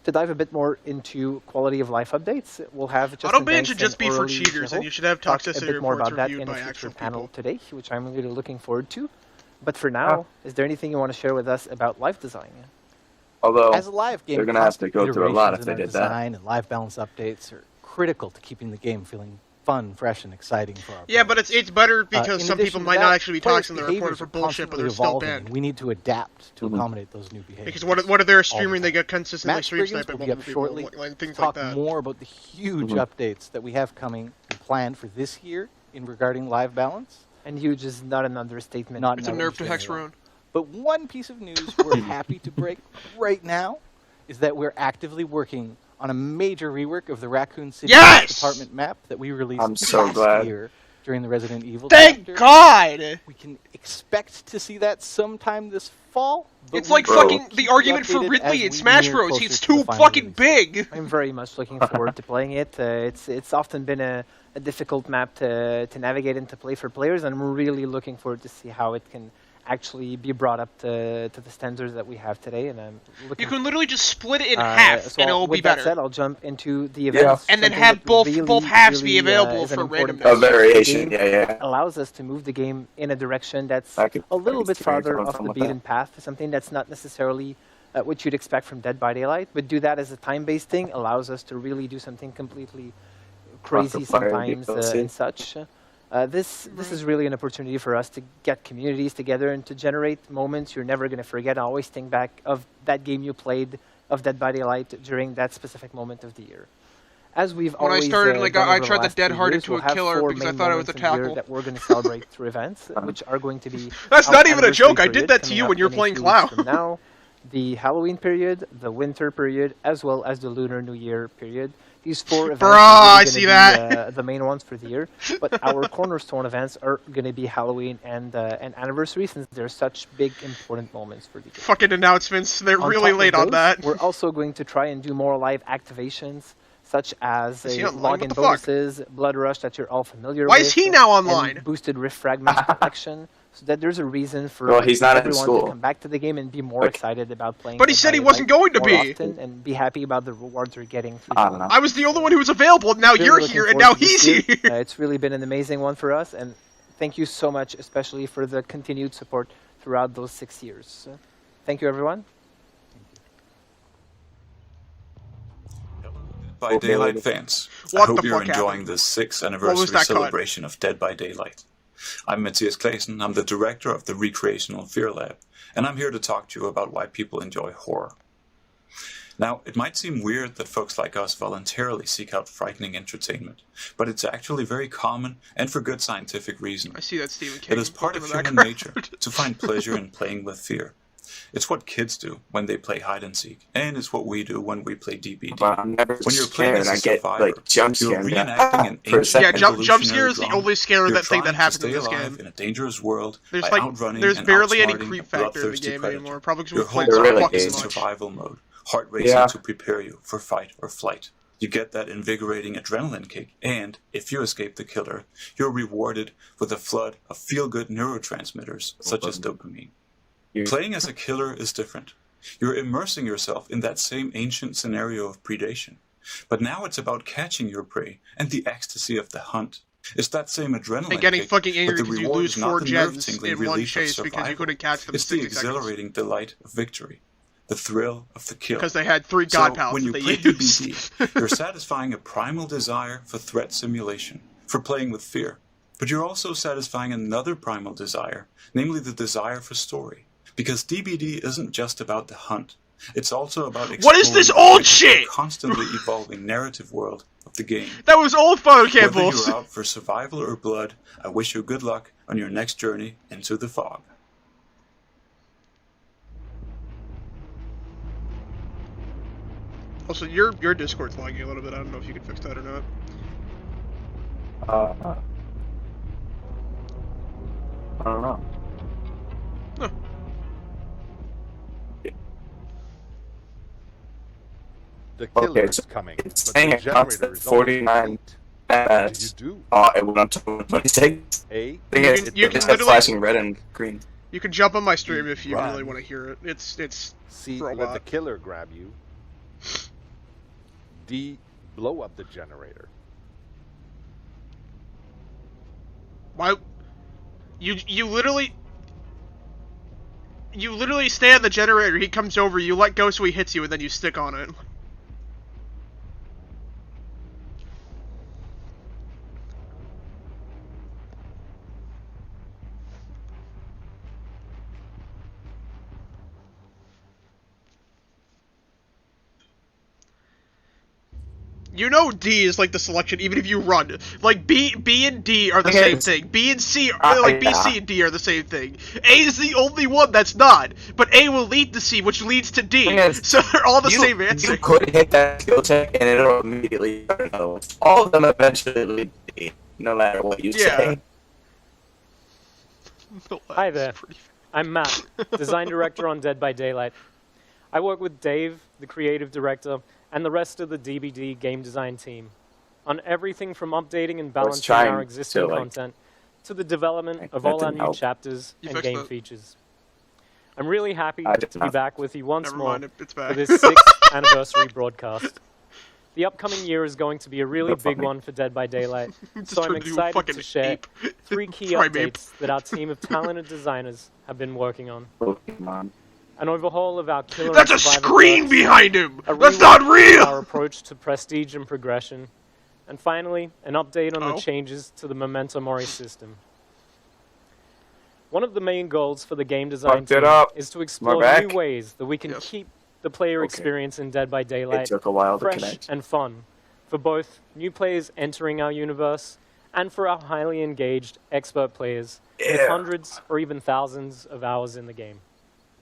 To dive a bit more into quality of life updates, we'll have just Autoban should just be for cheaters, and you should have talk a toxicity bit more reports about that reviewed in a by future actual panel people. today, which I'm really looking forward to. But for now, is there anything you want to share with us about life design? Although As a live game, they're gonna have to constant go through a lot if iterations they in our did that. design and live balance updates are critical to keeping the game feeling fun, fresh, and exciting for our Yeah, but players. it's better In because some addition people to might that, not actually be players' toxic and they're reported behaviors for are bullshit, but they're constantly still evolving, banned. and we need to adapt to Mhm. accommodate those new behaviors. Because what if they're all the streaming, they time. get consistently Matt stream Spriggans sniped by will be multiple up people, shortly like things to talk like that. more about the huge Mhm. updates that we have coming and planned for this year in regarding live balance. And huge is not an understatement. Not It's a an nerf to understatement. Hexarone. But one piece of news we're happy to break right now is that we're actively working on a major rework of the Raccoon City Yes! Department map that we released I'm so last glad. year during the Resident Evil Thank chapter. God! We can expect to see that sometime this fall. but It's we like will fucking keep the you argument for updated as Ridley in we Smash near Bros. closer He's to the too final fucking release. big! I'm very much looking forward to playing it. It's often been a difficult map to navigate and to play for players, and I'm really looking forward to see how it can actually be brought up to the standards that we have today. And I'm looking. You can literally just split it in Uh, half, so and it will with be that better. said, I'll jump into the events. And then something have that both halves be available is an for important randomness. part A of the variation, game. yeah, yeah. Allows us to move the game in a direction that's I could- a little I bit could see where you're farther coming off from the with beaten path, something that's not necessarily what you'd expect from Dead by Daylight, but do that as a time-based thing allows us to really do something completely crazy Cross-fire sometimes DLC. and such. This is really an opportunity for us to get communities together and to generate moments you're never going to forget. Always think back of that game you played of Dead by Daylight during that specific moment of the year. as we've When I always started, done like, over I the tried to last dead 2 hard years, into we'll a have killer 4 because I main thought it was a moments in the year tackle. that we're going to celebrate through events, which are going to be That's our not even a anniversary joke. I did period that to coming you up when you were in a playing few weeks Cloud. from now, the Halloween period, the winter period, as well as the Lunar New Year period. These 4 events Bruh, are I really see going to that. be the main ones for the year. But our cornerstone events are going to be Halloween and anniversary, since they're such big, important moments for the game. Fucking announcements. They're On really top of late on those, that. We're also going to try and do more live activations, such as Is he online? login What the fuck? bonuses, Blood Rush that you're all familiar Why with. is he now and online? boosted Rift Fragments collection, so that there's a reason for Well, he's not in everyone to school. come back to the game and be more Like- excited about playing. But he Dead said by he wasn't Daylight going to more be. often and be happy about the rewards they're getting through I the don't game. know. I was the only one who was available, and now Really you're looking here, and forward now to this he's year. here. It's really been an amazing one for us, and thank you so much, especially for the continued support throughout those 6 years. Thank you, everyone. By Daylight fans, I What hope the you're fuck enjoying happened? the 6th was anniversary that cut? celebration of Dead by Daylight. I'm Matthias Claesen, I'm the director of the Recreational Fear Lab, and I'm here to talk to you about why people enjoy horror. Now, it might seem weird that folks like us voluntarily seek out frightening entertainment, but it's actually very common and for good scientific reason. I see that Stephen King. It is part book of in the human background. nature to find pleasure in playing with fear. It's what kids do when they play hide and seek, and it's what we do when we play DBD. But I'm never When you're playing scared. as a I get survivor, like jump you're scared. reenacting an For a ancient second. Yeah, jump scare evolutionary is the drama. only scare You're that thing that trying to happens in stay this alive game. in a dangerous world There's by like outrunning there's and barely any outsmarting creep a factor in the bloodthirsty game predator. anymore. Probably because Your we've whole played so really body fucking is is. in much. survival mode, heart racing Yeah. to prepare you for fight or flight. You get that invigorating adrenaline kick, and if you escape the killer, you're rewarded with a flood of feel-good neurotransmitters, such as dopamine. Playing as a killer is different. You're immersing yourself in that same ancient scenario of predation. But now it's about catching your prey and the ecstasy of the hunt. It's that same adrenaline And getting kick, fucking but angry the because you reward lose is not 4 the gens nerve-tingling in one relief of chase because you survival. couldn't catch them in It's the 60 seconds. exhilarating delight of victory, the thrill of the kill. Because they had 3 god So pals when you that play they used. DBD, you're satisfying a primal desire for threat simulation, for playing with fear. But you're also satisfying another primal desire, namely the desire for story. Because DBD isn't just about the hunt. It's also about What is this exploring the old rich, shit? constantly evolving narrative world of the game. That was old photo Whether campus. you're out for survival or blood, I wish you good luck on your next journey into the fog. Also, your Discord's lagging a little bit. I don't know if you can fix that or not. I don't know. Huh. The killer Okay, is so coming, it's but saying the it counts generator at is only 49 8. What ms. do you do? It went up to 26. A. You can It's literally- flashing red and green. You can jump on my stream if you Run. really want to hear it. It's C. for a Let lot. the killer grab you. D. Blow up the generator. why you literally stay on the generator. He comes over, you let go so he hits you, and then you stick on it. You know D is like the selection even if you run. Like B and D are the Okay. same thing. B and C are like B, yeah. C, and D are the same thing. A is the only one that's not. But A will lead to C, which leads to D. Yes. So they're all the same You answer. could hit that skill check and it'll immediately start another one. All of them eventually lead to D, no matter what you Yeah. say. Hi there. I'm Matt, design director on Dead by Daylight. I work with Dave, the creative director, and the rest of the DBD game design team on everything from updating and balancing trying our existing to, like, content to the development like, of that all our didn't new help. chapters You and fixed game it. features. I'm really happy I to did be not. back with you once Never more mind, it's for back. this 6th anniversary broadcast. The upcoming year is going to be a really That's big funny. one for Dead by Daylight, Just so I'm turned into a excited fucking to share ape. 3 key Primeape. updates that our team of talented designers have been working on. Pokemon. An overhaul of our killer That's a and survivor screen perks, behind him! a That's rework not of real! our approach to prestige and progression, and finally, an update on Oh. the changes to the Memento Mori system. One of the main goals for the game design Fucked it team up. is to We're explore back. new ways that we can Yes. keep the player Okay. experience in Dead by It Daylight took a while to fresh connect. and fun, for both new players entering our universe and for our highly engaged expert players with hundreds or even thousands of hours in the game.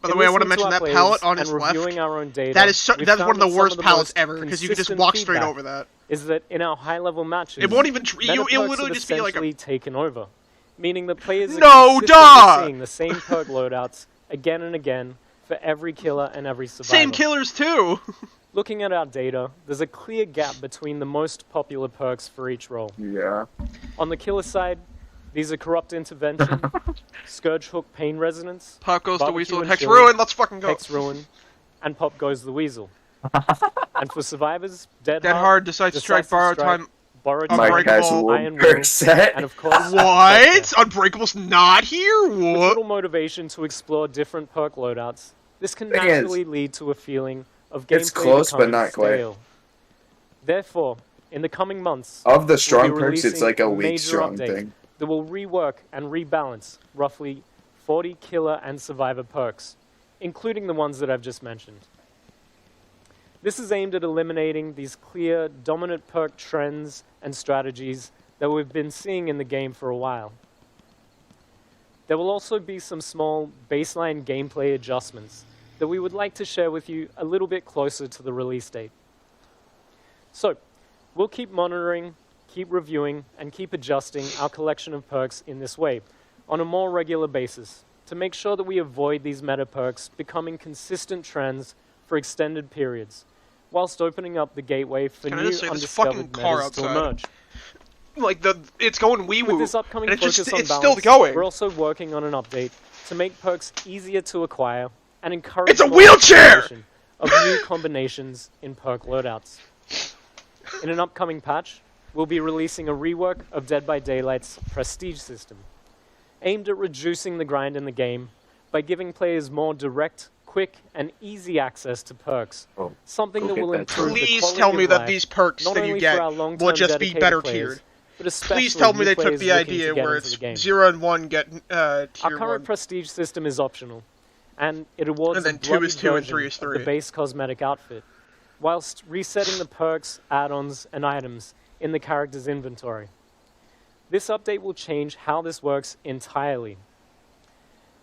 By the way, I want to mention that palette on his left. Our own data, That's one of the worst palettes ever because you can just walk straight over that. Is that in our high-level matches? It won't even. It will literally just be like a. Taken over, meaning the players are consistently seeing the same perk loadouts again and again for every killer and every survivor. Same killers too. Looking at our data, there's a clear gap between the most popular perks for each role. Yeah. On the killer side, these are Corrupt Intervention, Scourge Hook Pain Resonance, Pop Goes the Weasel, and Hex Chili, Ruin. Let's fucking go. Hex Ruin, and Pop Goes the Weasel. And for survivors, Dead Hard, Decisive Strike, Borrowed Time, Borrowed Unbreakable, Iron Will, and of course... What? Unbreakable's not here? What? With little motivation to explore different perk loadouts, this can naturally lead to a feeling of gameplay it's close, but not stale. quite. Therefore, in the coming months... Of the strong perks, it's like a weak strong thing. That will rework and rebalance roughly 40 killer and survivor perks, including the ones that I've just mentioned. This is aimed at eliminating these clear, dominant perk trends and strategies that we've been seeing in the game for a while. There will also be some small baseline gameplay adjustments that we would like to share with you a little bit closer to the release date. So, we'll keep monitoring, keep reviewing, and keep adjusting our collection of perks in this way on a more regular basis to make sure that we avoid these meta perks becoming consistent trends for extended periods, whilst opening up the gateway for new undiscovered metas to emerge. Like it's going wee woo. With this upcoming focus on balance, still going. We're also working on an update to make perks easier to acquire and encourage it's a wheelchair of new combinations in perk loadouts. In an upcoming patch, we'll be releasing a rework of Dead by Daylight's prestige system, aimed at reducing the grind in the game by giving players more direct, quick, and easy access to perks. Something that will improve the quality Please tell me of that life, these perks not that only you get for our long-term will just be dedicated better players, tiered. but especially Please tell me they new took the players looking idea to get where into the game. it's 0 and 1 get tier 1. Our current prestige system is optional, and it awards and then a 2 is 2 and version 3 is 3. of the base cosmetic outfit, whilst resetting the perks, add-ons, and items in the character's inventory. This update will change how this works entirely.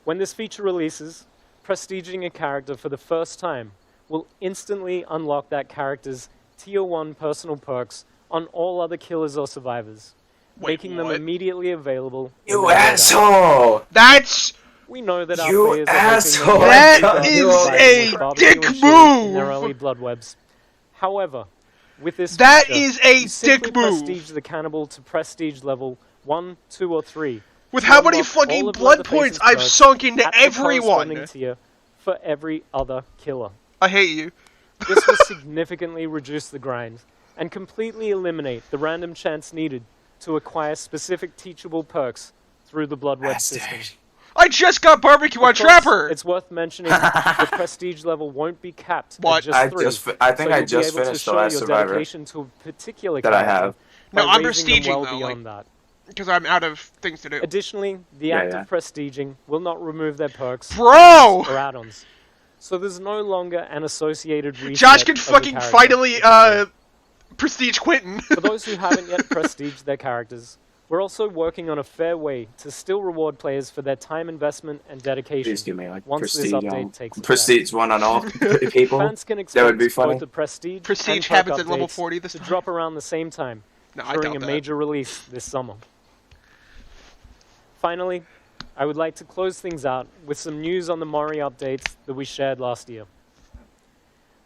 When this feature releases, prestiging a character for the first time will instantly unlock that character's Tier 1 personal perks on all other killers or survivors, making them immediately available. You asshole! That's... We know that our you players asshole! That is a dick move! In their early blood webs. However, with this that feature, is a you simply dick move. prestige the cannibal to prestige level 1, 2, or 3. With how many fucking blood points I've sunk into everyone! Tier for every other killer. I hate you. This will significantly reduce the grind and completely eliminate the random chance needed to acquire specific teachable perks through the blood web system. I just got barbecue on Trapper! It's worth mentioning the prestige level won't be capped at just 3. I think I just finished the last Survivor to a particular that I have. No, I'm prestiging well though, beyond that. Because I'm out of things to do. Additionally, the act of prestiging will not remove their perks or add-ons. So there's no longer an associated reset. Josh can fucking finally prestige Quentin. For those who haven't yet prestiged their characters, we're also working on a fair way to still reward players for their time investment and dedication. Please give me like once prestige, this update takes prestige one on all people. Fans can expect that would be funny. both the prestige and happens at level 40 this to time. drop around the same time during a major release this summer. Finally, I would like to close things out with some news on the Mori updates that we shared last year.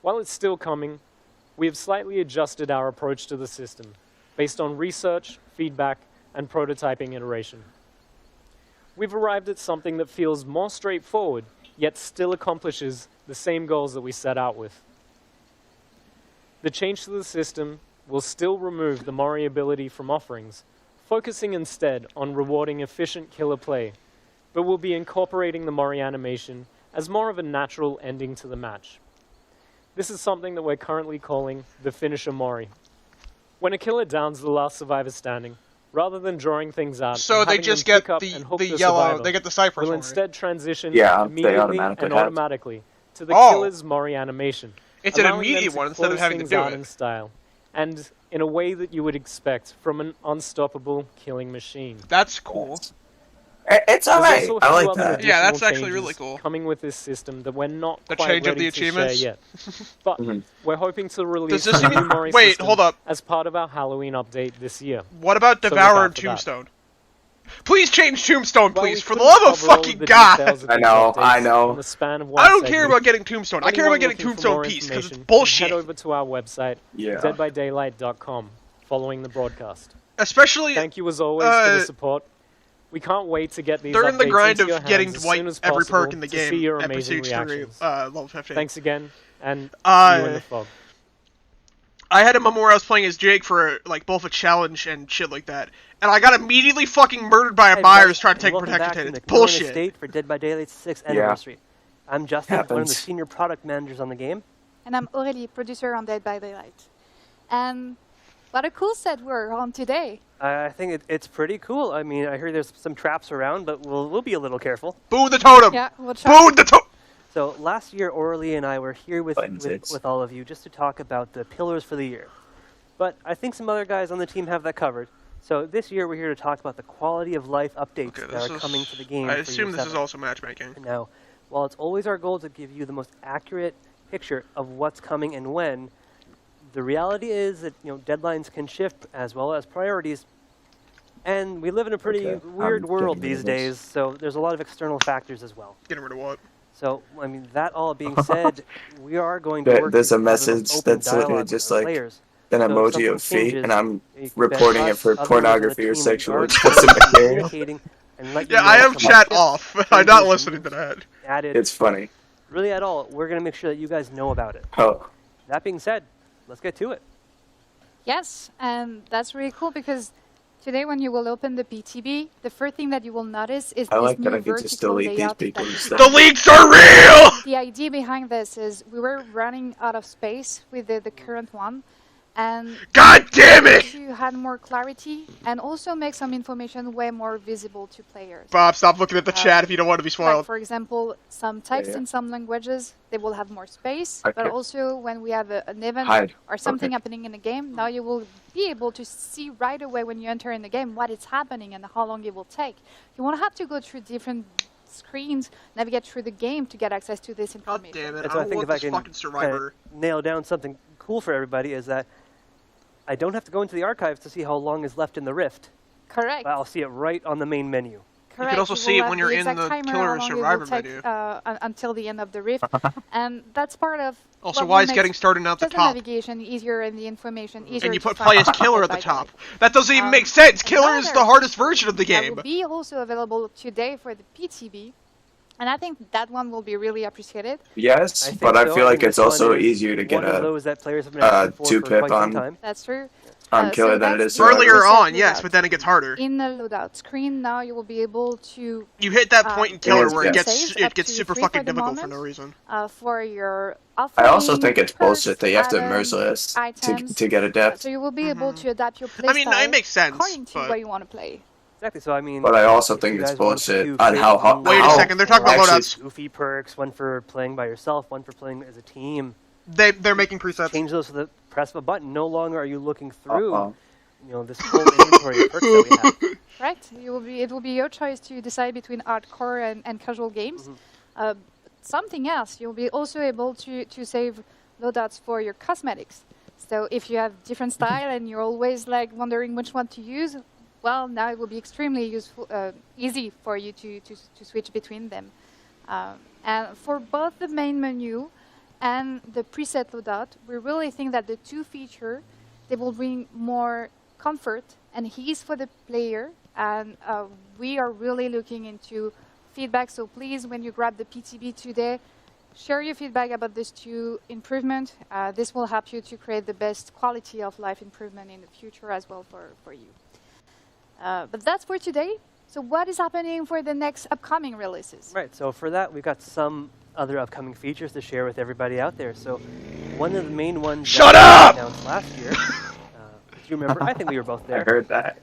While it's still coming, we have slightly adjusted our approach to the system based on research, feedback, and prototyping iteration. We've arrived at something that feels more straightforward, yet still accomplishes the same goals that we set out with. The change to the system will still remove the Mori ability from offerings, focusing instead on rewarding efficient killer play, but we'll be incorporating the Mori animation as more of a natural ending to the match. This is something that we're currently calling the finisher Mori. When a killer downs the last survivor standing, rather than drawing things out, so they just get the yellow, they get the Cypher will instead transition immediately and automatically to the killer's Mori animation. It's an immediate one instead of having to do it. In style, and in a way that you would expect from an unstoppable killing machine. That's cool. It's There's alright. also a I few like other that. Yeah, that's additional actually really changes cool. coming with this system that we're not The quite change of ready the to share achievements? yet. But Mhm. we're hoping to release Does this a even- new Mori wait, system hold up. as part of our Halloween update this year. What about So look Devour out and for that. Tombstone? Please change Tombstone, Well, please, we for the couldn't love of cover all fucking the God! details of I these know, I updates know. on the span of one I don't care segment. about getting Tombstone. I care Anyone about getting looking for Tombstone more Peace, because it's information, bullshit. Head over to our website, Yeah. deadbydaylight.com, following the broadcast. Especially, Thank you as always for the uh, support. We can't wait to get these they're in the updates grind into your of getting hands as Dwight soon as every possible perk in the to see game your at amazing Prestige 3, reactions. level 15. Thanks again, and see you in the fog. I had a moment where I was playing as Jake for like both a challenge and shit like that, and I got immediately fucking murdered by a Hey, Myers guys, trying to and take welcome back Protected. to It's McMillan bullshit. Estate for Dead by Daylight's 6th Yeah. anniversary. I'm Justin, one of the Happens. senior product managers on the game. And I'm Aurélie, producer on Dead by Daylight. And what a cool set we're on today. I think it's pretty cool. I mean, I hear there's some traps around, but we'll be a little careful. Boo the totem! Yeah, we'll try. Boo the totem! So last year, Aurélie and I were here with Buttons. all of you just to talk about the pillars for the year. But I think some other guys on the team have that covered. So this year, we're here to talk about the quality of life updates Okay, that are coming to the game. I for assume year this is 7. also matchmaking. Now, while it's always our goal to give you the most accurate picture of what's coming and when, the reality is that deadlines can shift as well as priorities. And we live in a pretty Okay, weird I'm world getting rid these of this. days, so there's a lot of external factors as well. Getting rid of what? So, I mean, that all being said, we are going to work There's to a have the most message open that's literally dialogue just with our like players. an So if emoji something of feet, changes, and I'm you can bet reporting it us, for others on the pornography or team, sexual we are explicit material. communicating and let you Yeah, know I if have something chat shifts, off. I'm not changes, listening to that. added, It's funny. really at all. We're going to make sure that you guys know about it. Oh, That being said, let's get to it. Yes, and that's really cool because today when you will open the PTB, the first thing that you will notice is I this like that new I can just vertical delete these layout people that you instead. The leaks are real! The idea behind this is we were running out of space with the current one, and God damn it! to add more clarity and also make some information way more visible to players. Bob, stop looking at the chat if you don't want to be Like spoiled. for example, some text yeah. in some languages, they will have more space, but Okay. also when we have an event Hide. or something Okay. happening in the game, now you will be able to see right away when you enter in the game what is happening and how long it will take. You won't have to go through different screens, navigate through the game to get access to this God information. damn it, And I so I don't think want if I this can fucking Survivor. nail down something cool for everybody is that I don't have to go into the archives to see how long is left in the rift. Correct. But I'll see it right on the main menu. Correct. also will see it have when you're in exact the timer, Killer how or long it Survivor will take, menu. Until the end of the rift, and that's part of. Also, what why will is make getting started now at the just top? navigation easier and the information easier. And you to put find play as on Killer at the Dead by top. Daylight. That doesn't even Um, make sense! Killer is the another hardest version of the That game! will be also available today for the PTB, and I think that one will be really appreciated. yes, think but I so. feel like think it's this one also is easier to get one of a those that players have been asking for 2-pip quite some on time. That's true. Killer so than it that's is the Survivor. Earlier reset on, yes, loadout. but then it gets harder. In the loadout screen now, you will be able to You hit that point in Killer is, where it yeah. gets Saves it up gets to super 3 fucking for the difficult for moment. no reason. For your I offering, also think it's bullshit perks, that you have to items, merciless items. to get a death. So you will be able to adapt your I mean, playstyle it makes sense, according to but- what you want to play. Exactly. So I mean, But I also if think you it's guys want bullshit to on create how one Wait a how- second, they're talking about actually- loadouts. Goofy perks, one for playing by yourself, one for playing as a team. They're making presets. Change those with the press of a button. No longer are you looking through, Uh-oh. this full inventory of perks that we have. Correct. It will be your choice to decide between hardcore and casual games. Something else, you'll be also able to save loadouts for your cosmetics. So if you have different style and you're always like wondering which one to use, well, now it will be extremely useful, easy for you to switch between them. And for both the main menu and the preset loadout, we really think that the two features, they will bring more comfort and ease for the player. And we are really looking into feedback. So please, when you grab the PTB today, share your feedback about these two improvements. This will help you to create the best quality of life improvement in the future as well for you. But that's for today. So what is happening for the next upcoming releases? Right, so for that, we've got some other upcoming features to share with everybody out there. So one of the main ones Shut that up! we announced last year, do you remember? I think we were both I there. heard that.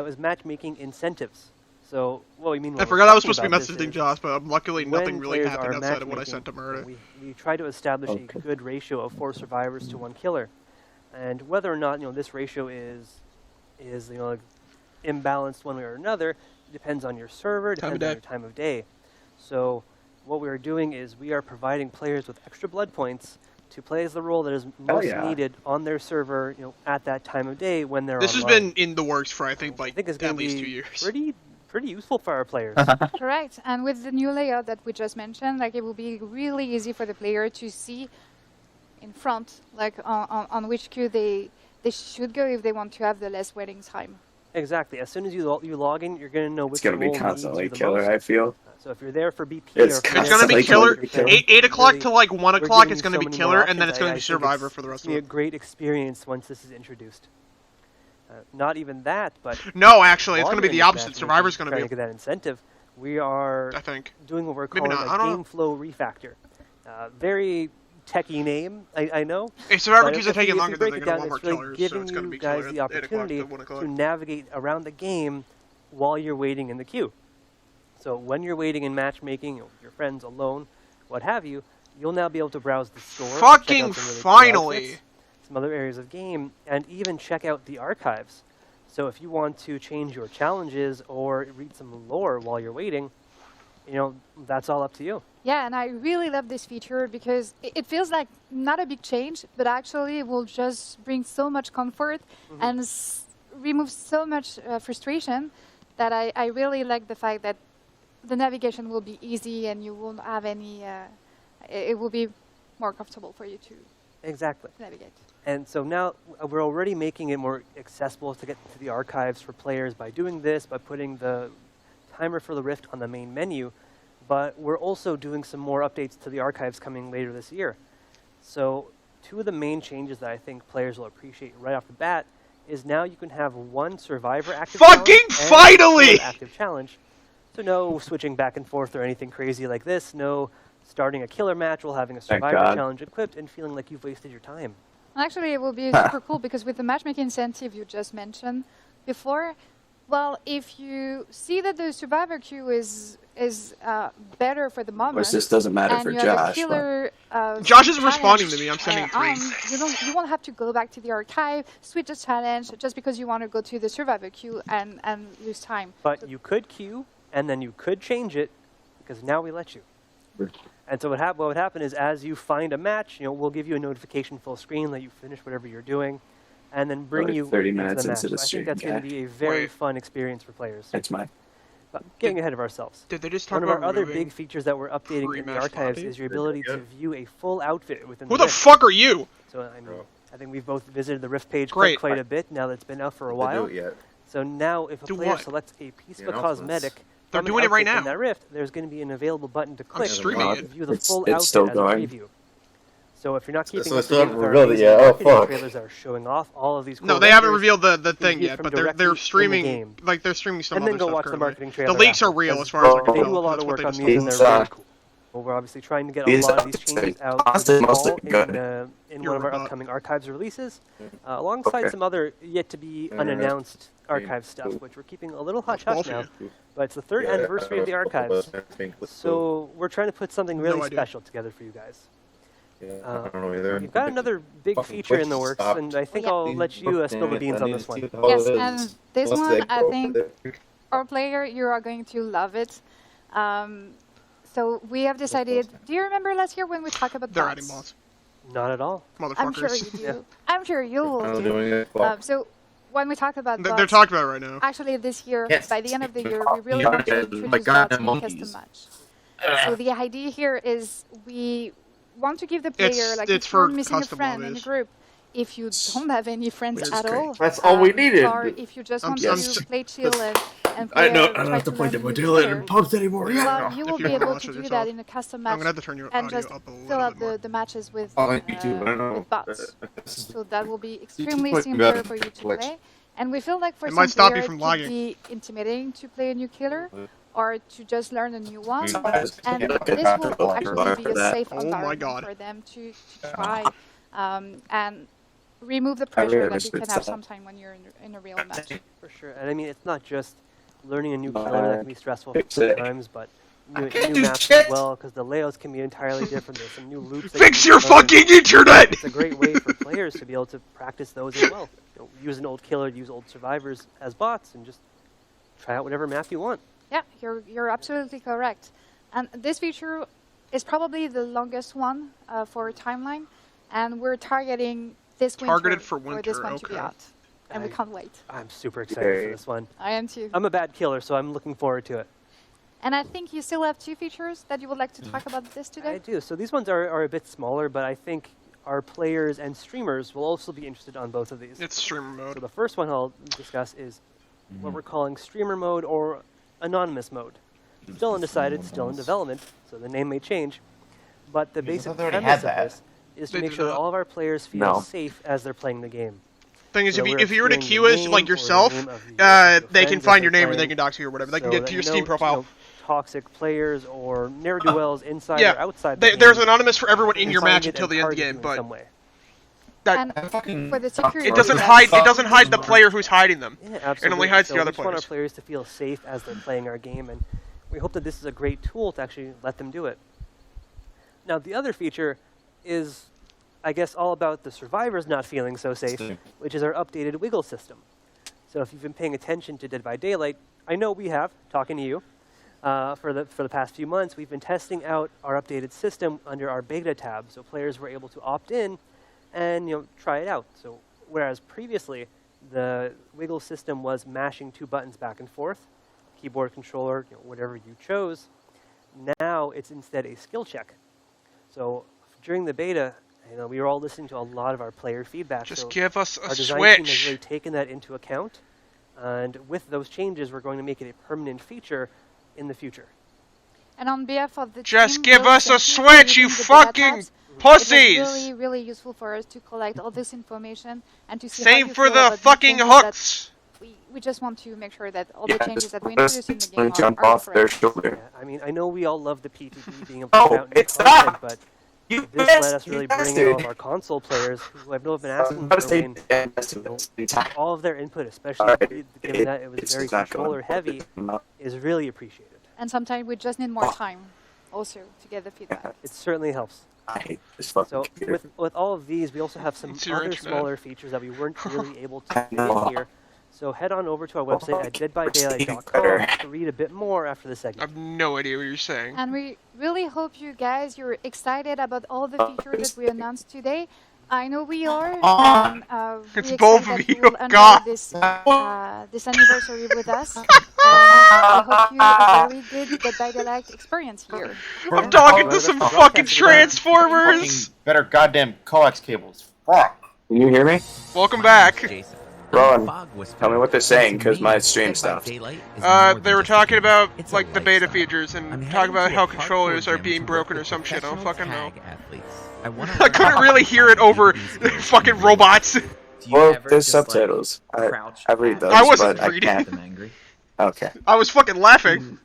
Was matchmaking incentives. So what we mean I when forgot we're I was talking supposed to be about this messaging is Josh, but luckily nothing when really players happened are outside of what I matchmaking, sent to Murder. we try to establish Okay. a good ratio of 4 survivors to 1 killer. And whether or not this ratio is imbalanced one way or another depends on your server, depends on your time of day. So what we are doing is we are providing players with extra blood points to play as the role that is most needed on their server, at that time of day when they're This has online. been in the works for I think it's at least 2 years. Pretty useful for our players. Correct. And with the new layout that we just mentioned, like it will be really easy for the player to see in front, like on which queue they should go if they want to have the less waiting time. Exactly. As soon as you log in, you're going to know which It's going to be role constantly needs you the killer, most. I feel. So if you're there for BP, It's or It's gonna be killer. Killer. 8 o'clock to like 1 o'clock. giving It's you gonna so be many killer, more and then options, it's gonna I be think Survivor it's for the rest of gonna it. be a great experience once this is introduced. Not even that, but No, actually, it's gonna be while the you're in opposite. this Survivor's matchmaking, gonna trying be. to get that incentive. We are I think. doing what we're Maybe calling not, I a don't know. game flow refactor. Very techie name, I know. If Survivor But queues are if you- taking if you longer, then break they're it gonna down, want more it's really killers, so giving it's gonna you be guys killer the at 8 o'clock to opportunity 1 to o'clock. navigate around the game while you're waiting in the queue. So when you're waiting in matchmaking, with your friends alone, what have you, you'll now be able to browse the store, check out Fucking some really cool finally! outfits, some other areas of game, and even check out the archives. So if you want to change your challenges or read some lore while you're waiting, that's all up to you. Yeah, and I really love this feature because it feels like not a big change, but actually it will just bring so much comfort and remove so much frustration that I really like the fact that the navigation will be easy and you won't have any, it will be more comfortable for you to Exactly. navigate. And so now we're already making it more accessible to get to the archives for players by doing this, by putting the timer for the Rift on the main menu. But we're also doing some more updates to the archives coming later this year. So 2 of the main changes that I think players will appreciate right off the bat is now you can have 1 Survivor active Fucking challenge and finally! 1 active challenge. So no switching back and forth or anything crazy like this. No starting a killer match while having a Survivor God. challenge equipped and feeling like you've wasted your time. Actually, it will be super cool because with the matchmaking incentive you just mentioned before, well, if you see that the Survivor queue is better for the moment, Which this doesn't matter and for you have a Josh. killer, Josh isn't challenge, responding to me. I'm sending on, tweets. you won't have to go back to the archive, switch the challenge just because you want to go to the Survivor queue and lose time. But you could queue, and then you could change it, because now we let you. And so what would happen is as you find a match, we'll give you a notification full screen that you finished whatever you're doing, and then bring Like you 30 into minutes the match. into the So I stream, think that's going to be a very fun experience for players. It's mine. But getting ahead of ourselves. Did they just talk One of our about other removing big features that we're updating in the pre-match archives lobby? is your ability to view a full outfit within Who the the Rift. fuck are you? So I think we've both visited the Rift page Great. quite a bit now that it's been out for a while. So now if a Do player what? selects a piece of a announcements. cosmetic They're from an doing it right outfit in now. that Rift, there's going to be an available button to click streaming to it. view the It's- full it's outfit still as going. a preview. So if you're not keeping So up it's still to date with our revealed it amazing yet? Oh, marketing fuck. trailers that are showing off all of these cool No, they haven't renders, revealed the you thing view it yet, from but directly they're in the streaming game. like they're streaming some and other then go stuff watch the currently. marketing trailer. The leaks are after, real because as far as I They can do a tell. lot That's of what work they on just these, and told they're us. really cool. Well, we're obviously trying to get a These lot of these updates changes are out constantly this fall mostly good. in You're one of our a bot. upcoming archives releases, alongside Okay. some other yet-to-be unannounced archive stuff, which we're keeping a little hush-hush both now. of But it's the 3rd anniversary of the archives, so we're trying to put something really idea. special together for you guys. I don't know either. We've got another big fucking feature in the Twitch works, stopped. and I think Yeah. I'll let you spill the beans on this one. Yes, and this one, I think, our player, you are going to love it. So we have decided, do you remember last year when we talked about They're bots? adding bots. Not at all. I'm sure Motherfuckers. you do. Yeah. I'm sure you will I'm do. doing it. So when we talk about They're bots, talking about it right now. actually this year, Yes. by the end of the year, we really Yeah, want to yeah, introduce like bots goddamn in monkeys. custom match. So the idea here is we want to give the player, It's- like it's if you're for missing a custom friend in the lobbies. group, if you don't have any friends Which is at great. all, That's all we needed. or if you just I'm- want I'm to s- play chill and I play, know. I try don't have to play learn demo new deal it player, in pubs anymore. well, Yeah. you If will you be wanna able watch to it do yourself. that in a custom I'm match gonna have to turn your and audio just up a little fill out bit more. the matches with, On YouTube, I don't know. with bots. So that will be extremely put simpler better for you to Twitch. play. And we feel like for It some might stop you players from it lagging. could be intimidating to play a new killer or to just learn a new one. And Yeah, this will for actually be a that. safe Oh my environment God. for them to try and remove the I really pressure that wish you can it's have that. sometime when you're in a real match. For sure. And I mean, it's not just learning a new killer that can be stressful Fix it. sometimes, but new can't do maps shit. as well, because the layouts can be entirely different. There's some new loops. that Fix you your can learn. fucking internet! It's a great way for players to be able to practice those as well. Use an old killer, use old survivors as bots, and just try out whatever map you want. Yeah, you're absolutely correct. And this feature is probably the longest one for timeline, and we're targeting this Targeted winter for winter, this one to be okay. out. And we can't wait. I'm super excited for this one. I am too. I'm a bad killer, so I'm looking forward to it. And I think you still have 2 features that you would like to talk about this I today. do. So these ones are a bit smaller, but I think our players and streamers will also be interested on both of these. It's streamer So mode. the first one I'll discuss is what we're calling streamer mode or anonymous mode. Still undecided, still in development, so the name may change. But the basic thought they already premise had of that. this is to They make do sure that not. all of our players feel No. safe as they're playing the game. Thing is, So if you were to we're queue appearing us the like name or the yourself, name of your they friends can as find they're your name or they playing, can dox you or whatever. They can so get that to your no, Steam profile. Toxic players or ne'er-do-wells inside Yeah, or outside the there's game anonymous for everyone in can your find match it until and the end of the target game, you in but some way. that For the security, it doesn't that's- hide. It doesn't hide the player who's hiding them. Yeah, It absolutely. only hides So the other we just want our players. players to feel safe as they're playing our game, and we hope that this is a great tool to actually let them do it. Now, the other feature is, I guess, all about the survivors not feeling so safe, which is our updated wiggle system. So if you've been paying attention to Dead by Daylight, I know we have, talking to you, for the past few months, we've been testing out our updated system under our beta tab, so players were able to opt in and try it out. So whereas previously the wiggle system was mashing 2 buttons back and forth, keyboard controller, whatever you chose, now it's instead a skill check. So during the beta, we were all listening to a lot of our player feedback. Just so give us a our design team has switch. really taken that into account, and with those changes, we're going to make it a permanent feature in the future. And on behalf of the Just team, give Will, us a thank you for switch, you using the beta fucking tabs. pussies! It was really, really useful for us to collect all this information and to see how Same you for feel the about the fucking changes that hooks. we just want to make sure that all the Yeah, changes just that we let us introduce in the game jump are off their correct. shoulder. I mean, I know we all love the PTB being able to Oh, put out new it's content, not. but You this let us bastard. really bring in all of our console players who have been asking Let's for say all of their input, especially Alright, given that it was it's very not going. controller heavy, is really appreciated. And sometimes we just need more time also to get the feedback. It certainly helps. I hate this fucking So computer. with all of these, we also have some It's your other internet. smaller features that we weren't really able to I fit know. in here. So head on over to our website at Better. deadbydaylight.com to read a bit more after the I segment. have no idea what you're saying. And we really hope you guys, you're excited about all the features that we announced today. I know we are. And, we It's expect both that of you you, will enjoy God. this anniversary with us. And I hope you have a very good Dead by Daylight experience here. I'm talking to Well, some that's the fucking broadcast transformers. Better goddamn coax cables. Fuck. Can you hear me? Welcome back. Rowan, tell me what they're saying, 'cause my stream stopped. They were talking about like the beta features and talking about how controllers are being broken or some shit. I don't fucking know. I couldn't really hear it over fucking robots. Well, there's subtitles. I read those, I wasn't but I reading. can't. Okay. I was fucking laughing.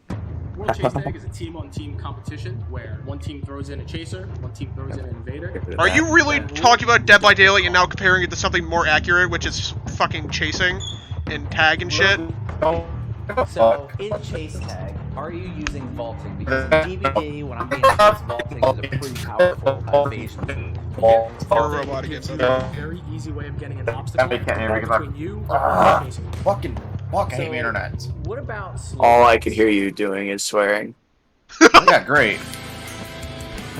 World Chase Tag is a team-on-team competition where one team throws in a chaser, one team throws in an invader. Are you really talking about Dead by Daylight and now comparing it to something more accurate, which is fucking chasing and tag and shit? So, in Chase Tag, are you using vaulting? Because in DVD, when I'm being chased, vaulting is a pretty powerful evasion tool. You're a robot again. It's a very easy way of getting an obstacle between you and the chasing. Fucking fuck, I hate my internet. What about slow All I could hear you doing is swearing. Yeah, great.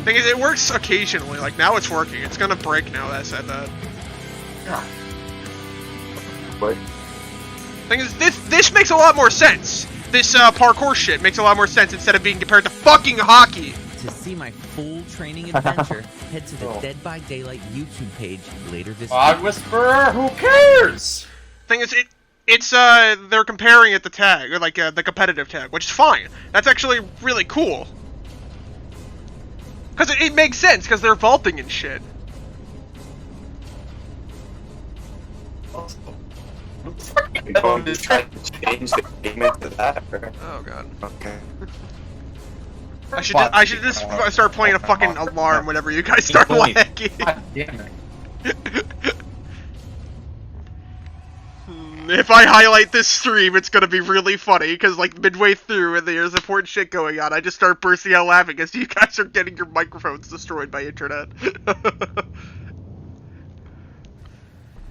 Thing is, it works occasionally. Like now, it's working. It's gonna break now that I said that. What? Thing is, this makes a lot more sense. This parkour shit makes a lot more sense instead of being compared to fucking hockey. To see my full training adventure, head to the Dead by Daylight YouTube page later this Fog Whisperer, who cares? Thing is, it's they're comparing it to tag, or like the competitive tag, which is fine. That's actually really cool. Cause it makes sense, cause they're vaulting and shit. I'm just trying to change the game into that. Or... Oh god. Okay. I should just start playing a fucking alarm whenever you guys start lagging. God damn it. If I highlight this stream, it's gonna be really funny, because like midway through and there's important shit going on, I just start bursting out laughing as you guys are getting your microphones destroyed by internet.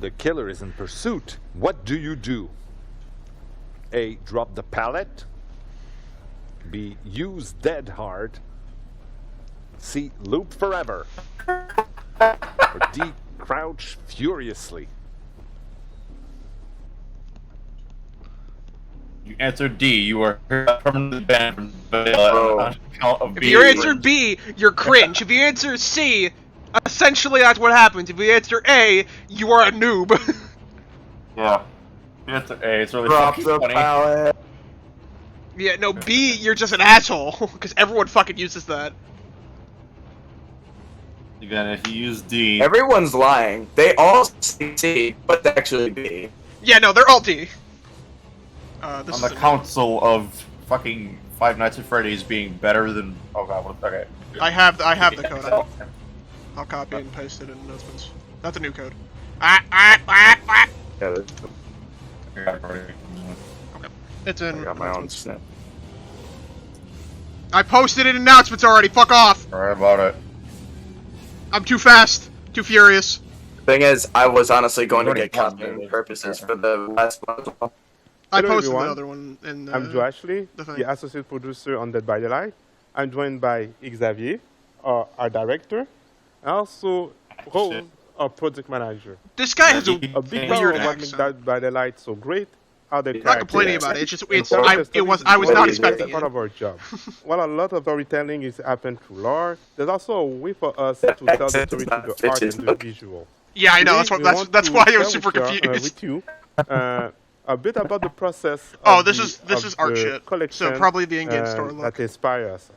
The killer is in pursuit. What do you do? A. Drop the pallet. B. Use dead hard. C. Loop forever. Or D. Crouch furiously. You answered D. You are permanently banned from on account of If being you answer B, you're cringe. If you answer C, essentially that's what happens. If you answer A, you are a noob. Yeah. You answer A. It's really Drop fucking the funny. pallet. Yeah, no, B, you're just an asshole. Because everyone fucking uses that. Again, if you use D. Everyone's lying. They all say C, but it's actually B. Yeah, no, they're all D. This On the council of fucking Five Nights at Freddy's being better than. Oh god, what? Okay. I have the code. I'll copy and paste it in announcements. That's a new code. Yeah, Okay. It's in. I got my own snap. I posted it in announcements already. Fuck off. Alright about it. I'm too fast. Too furious. Thing is, I was honestly going to get copying purposes for the last one as well. I Hello, posted everyone. the other one in I'm Joe Ashley, the thing. the associate producer on Dead by Daylight. I'm joined by Xavier, our director, and also Rose, our project manager. This guy has a big weird part of what accent. makes Dead by Daylight so great are the I'm not complaining characters. about it. It's just And it's I was not expecting It's part it. of our job. While a lot of storytelling is happened through lore, there's also a way for us to tell the story through the art and the visual. Yeah, I know. Today, That's we why want I to was super share confused. with you a bit about the process. Oh, of this the- is of art the shit. collection, So probably the in-game store look. that inspire us.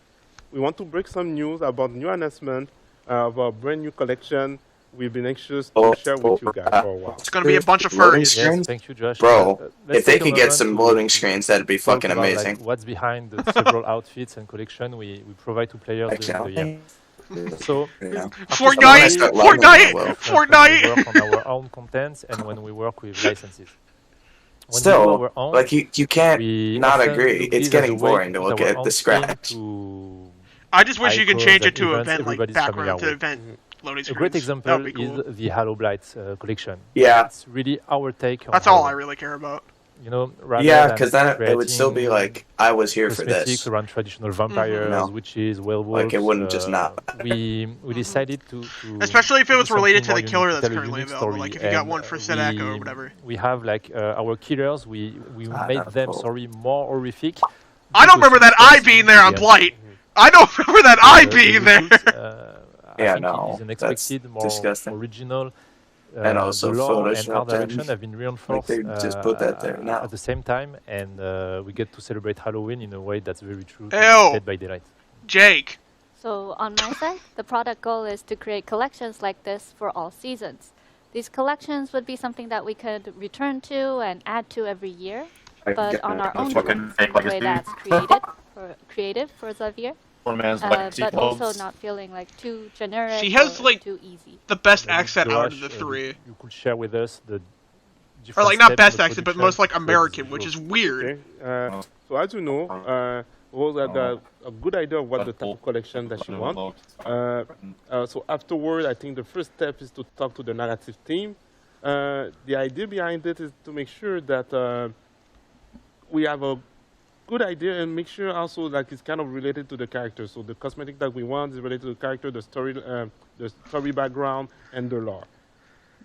We want to break some news about new announcement of our brand new collection. We've been anxious to share with you guys for a while. It's gonna be a bunch of Loading furries. screens? Thank you, Josh. Bro, Let's if they take a could get moment some to loading screens, that'd be talk fucking about, like, amazing. what's behind the several outfits and collection we provide to players during the year. So, Fortnite, Fortnite, Fortnite. We work on our own contents and when we work with licenses. When we do Still, our own, like you can't we not often agree. look It's this as getting a way boring to put look our at own the spin scratch. to I just wish you could icons change it and to events event like everybody's familiar background to with. event loading A screens. great That example would be cool. is the Halo Blight collection. Yeah. It's really our take on That's all I Halloween. really care about. You know, rather Yeah, than because then it would still be creating like, I was here for cosmetics this. around traditional vampires, No. witches, werewolves. Like, it wouldn't just not. We decided to Especially if it do was related to something the more killer unique, that's tell a currently unique available. story, Like if you got and, one for Sadako or we- whatever. We have like our killers. We made them more horrific. I don't remember that eye because being there on yeah. Blight. I don't remember that eye The being there. reboot, I Yeah, think no, it is unexpected, that's more disgusting. original. And also the lore and Photoshop art direction them. have been reinforced Like, they just put that there now. at the same time, and we get to celebrate Halloween in a way that's very true to Ew. Dead by Daylight. Jake. So on my side, the product goal is to create collections like this for all seasons. These collections would be something that we could return to and add to every year, but on our own fucking terms, fake the way legacy. that's creative for Xavier, One man's legacy but also clothes. not feeling like too generic She has or like too easy. the best Maybe accent out of Josh, the three. You could share with us the Or different like not steps best in the accent, but production most like towards American, the which show. is weird. Okay. So as you know, Rose had a good idea of what the type of collection that she wants. So afterward, I think the first step is to talk to the narrative team. The idea behind it is to make sure that we have a good idea and make sure also like it's kind of related to the character. So the cosmetic that we want is related to the character, the story background, and the lore.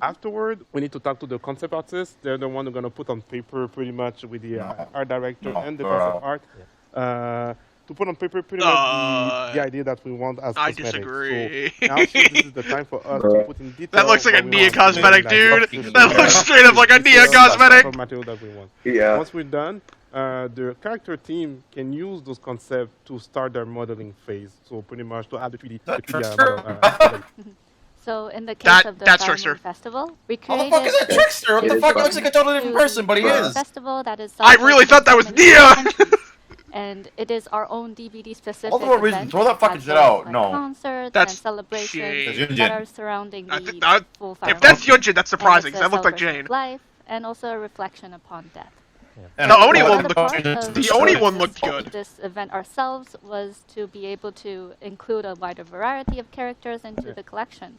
Afterward, we need to talk to the concept artists. They're the one who are going to put on paper pretty much with the art director and the concept art to put on paper pretty much the idea that we want as I cosmetics. disagree. So now this is the time for us to put in detail. That looks like a what we Nia want. cosmetic, Like, dude. That looks straight up like a Nia detail, cosmetic. type of material that we want. Yeah. Once we're done, the character team can use those concepts to start their modeling phase. So pretty much to add the 3D. So in the case of the that's Diamond Trickster. Festival, we How created the fuck is that Trickster? What the It fuck? is Looks like a totally different person, but he is. festival that is I really thought that was Nia. and it is our own DVD specific All the more reason, event, throw that fucking as shit well as, out. like, No. concerts That's and celebrations Jane. That's that Yunjin. are surrounding the full If that's Yunjin, that's surprising, because that looked like Jane. Life and also a reflection upon death. And The Oni what one the looked- fuck is the this? Oni one looked good. This event ourselves was to be able to include a wider variety of characters into the collection.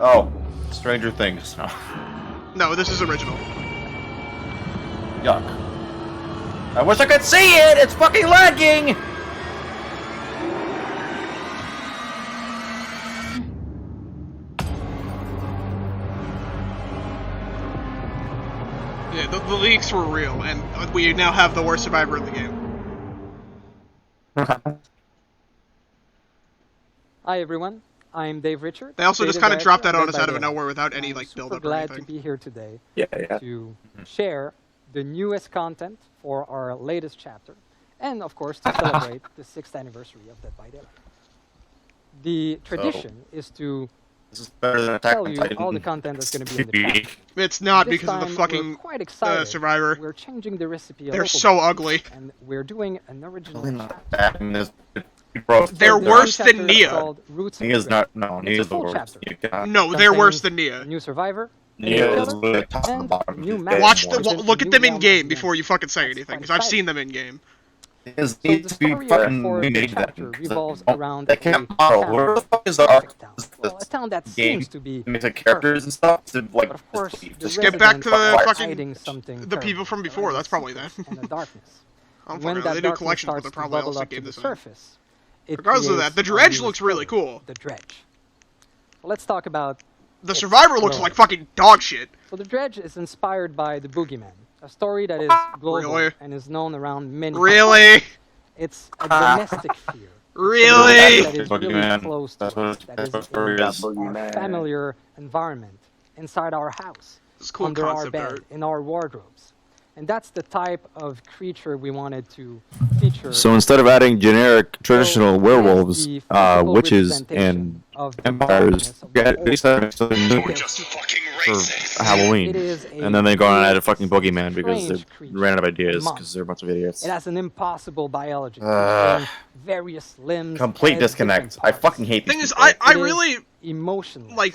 Oh. Stranger Things. No. No, this is original. Yuck. I wish I could see it! It's fucking lagging! Yeah, the leaks were real, and we now have the worst survivor in the game. Hi everyone, I'm Dave Richard. They also just kind of dropped that on us out of Dead. nowhere without any like Super build-up or glad anything. to be here today Yeah. to share the newest content for our latest chapter, and of course to celebrate the 6th anniversary of Dead by Daylight. The tradition is to This is better than Attack tell on you Titan. all the content that's going to be in the chapter. It's not This because of the time, fucking we're quite excited. survivor. We're changing the recipe a They're little so bit, ugly. and we're doing an original They're worse than Nia. Nia's not. No, Nia's the worst. You cannot- No, they're worse than Nia. New survivor. Nia is literally top to bottom. New Watch look at them in game before you fucking say anything, because I've seen them in game. It needs to be fucking remade that. Revolves around They can't model. Where the fuck is the arc? Well, a town that Game seems to be makes the characters and stuff to like. of course, just Get back to the hiding fucking something the people from before. That's probably them. and the darkness. I'm When fucking that they do darkness collections, but starts they're to probably bubble also up to gave the this. surface, it Regardless of creates that, the a dredge new looks really story, cool. The dredge. Let's talk about The survivor looks like fucking dog shit. So the dredge is inspired by the Boogeyman, a story that is global Really? and is known around many. Really? countries. It's a domestic fear. Really? That is really Boogeyman. close to That's what us. it's- That that's is what story in is. our Boogeyman. familiar environment, inside our house, It's a cool under our concept bed, art. in our wardrobes. And that's the type of creature we wanted to feature. So instead of adding generic traditional werewolves, the physical witches, representation and of the vampires, darkness of we the had at least add something new for Halloween, It is a and then they go on and add a weird, fucking boogeyman because they strange creature, ran out of ideas monster. because they're a bunch of idiots. It has an impossible biology. Uh, featuring various limbs. Complete heads, disconnect. different I fucking hate these Thing is, people. I It is really emotionless. like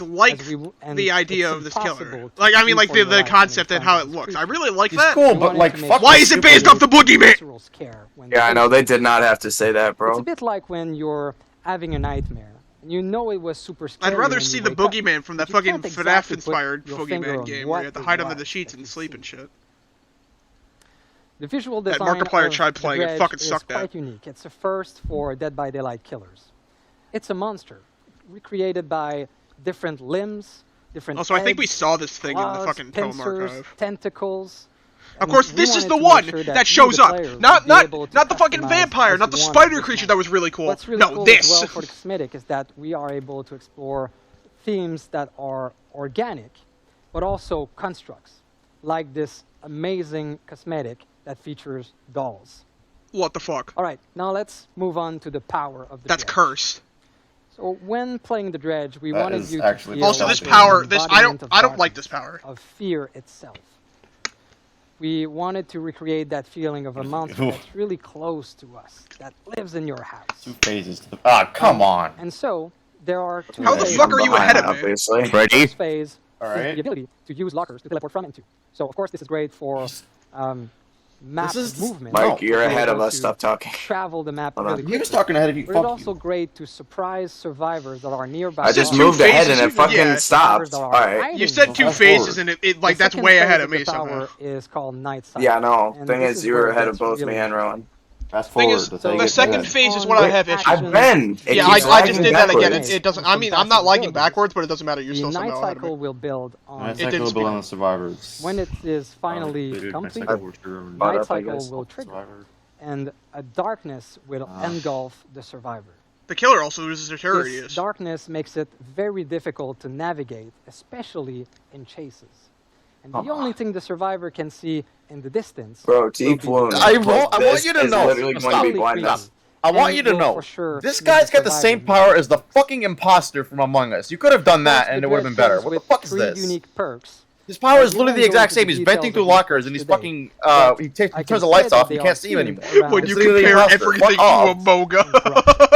and the idea it's of this killer. impossible to Like I mean, root like for your the life concept in and how it front of looks. this I really like He's that. cool, but like, fuck. Why is it based off the boogeyman? Visceral scare when Yeah, I they- know they did not have to say that, It's bro. a bit like when you're having a nightmare and you know it was super scary. I'd rather when see you the wake up, boogeyman from that but you fucking can't exactly put FNAF-inspired your finger boogeyman on game what where you have to it hide under was the sheets that and you sleep see. and shit. The visual That design Markiplier of tried the playing it, dredge fucking is sucked at. quite unique. It's a first for Dead by Daylight killers. It's a monster recreated by different limbs, different. Also, I think we heads, saw this thing in the claws, fucking poem pincers, archive. tentacles. Of And course, we this is wanted the to make one sure that you, shows the up. player, Not would be able to the fucking customize vampire, as not the you want spider this creature monster. that was really cool. What's really No, cool this. as well for the cosmetic is that we are able to explore themes that are organic, but also constructs, like this amazing cosmetic that features dolls. What the fuck? All right, now let's move on to the power of the That's dredge. cursed. So when playing the dredge, we That wanted is you to actually feel Also, like this an power, this I embodiment don't of like this darkness, power. of fear itself. We wanted to recreate that feeling of a monster Oof. that's really close to us, that lives in your house. 2 phases. Ah, come on. And so there are two How the phases. fuck are you ahead of me? Obviously. The Ready? first phase All is right. the ability to use lockers to teleport from and to. So of course this is great for map This is- movement. Mike, to you're be ahead of able us. to Stop talking. Travel the map Hold on. really You're just quickly. talking ahead of you. But it's Fuck also you. great to surprise survivors that are nearby. I just two moved ahead and phases, it fucking yeah. stopped. All right. You said 2 Fast phases, forward. and it like The that's second way phase ahead of the me somehow. power is called night cycle. Yeah, no. And Thing this is, you were where it ahead of gets both really me and interesting. Rowan. Fast Thing forward. is, to So take the it second back. phase is what I have issues I've with. been. It Yeah, keeps I lagging just did that again. backwards. It doesn't. I mean, I'm not lagging backwards, but it doesn't matter. You're The still night somehow ahead of cycle me. will build on Night It didn't cycle speed will up. on the survivors. when it is finally Night completed. cycle will trigger- Caught Night up, I cycle guess. will trigger, Survivor. and a darkness will engulf the survivor. The killer also loses their terror This radius. darkness makes it very difficult to navigate, especially in chases. And the only thing the survivor can see in the distance. Bro, will deep be wound. I want This you to is know. literally going to be blindness. I want And you to will know. for sure This leave guy's the got the same survivor. power as the fucking imposter from Among Us. You could have done that, Plus, and the it would have been dredge better. comes What the with fuck is 3 this? unique perks. His power is We literally won't the go exact into same. the He's details venting of through these lockers, perks and he's today, fucking. but He I turns can the lights say that off. You they can't are see him themed anymore. around When It's you literally compare imposter. everything Fuck to off. Amoga.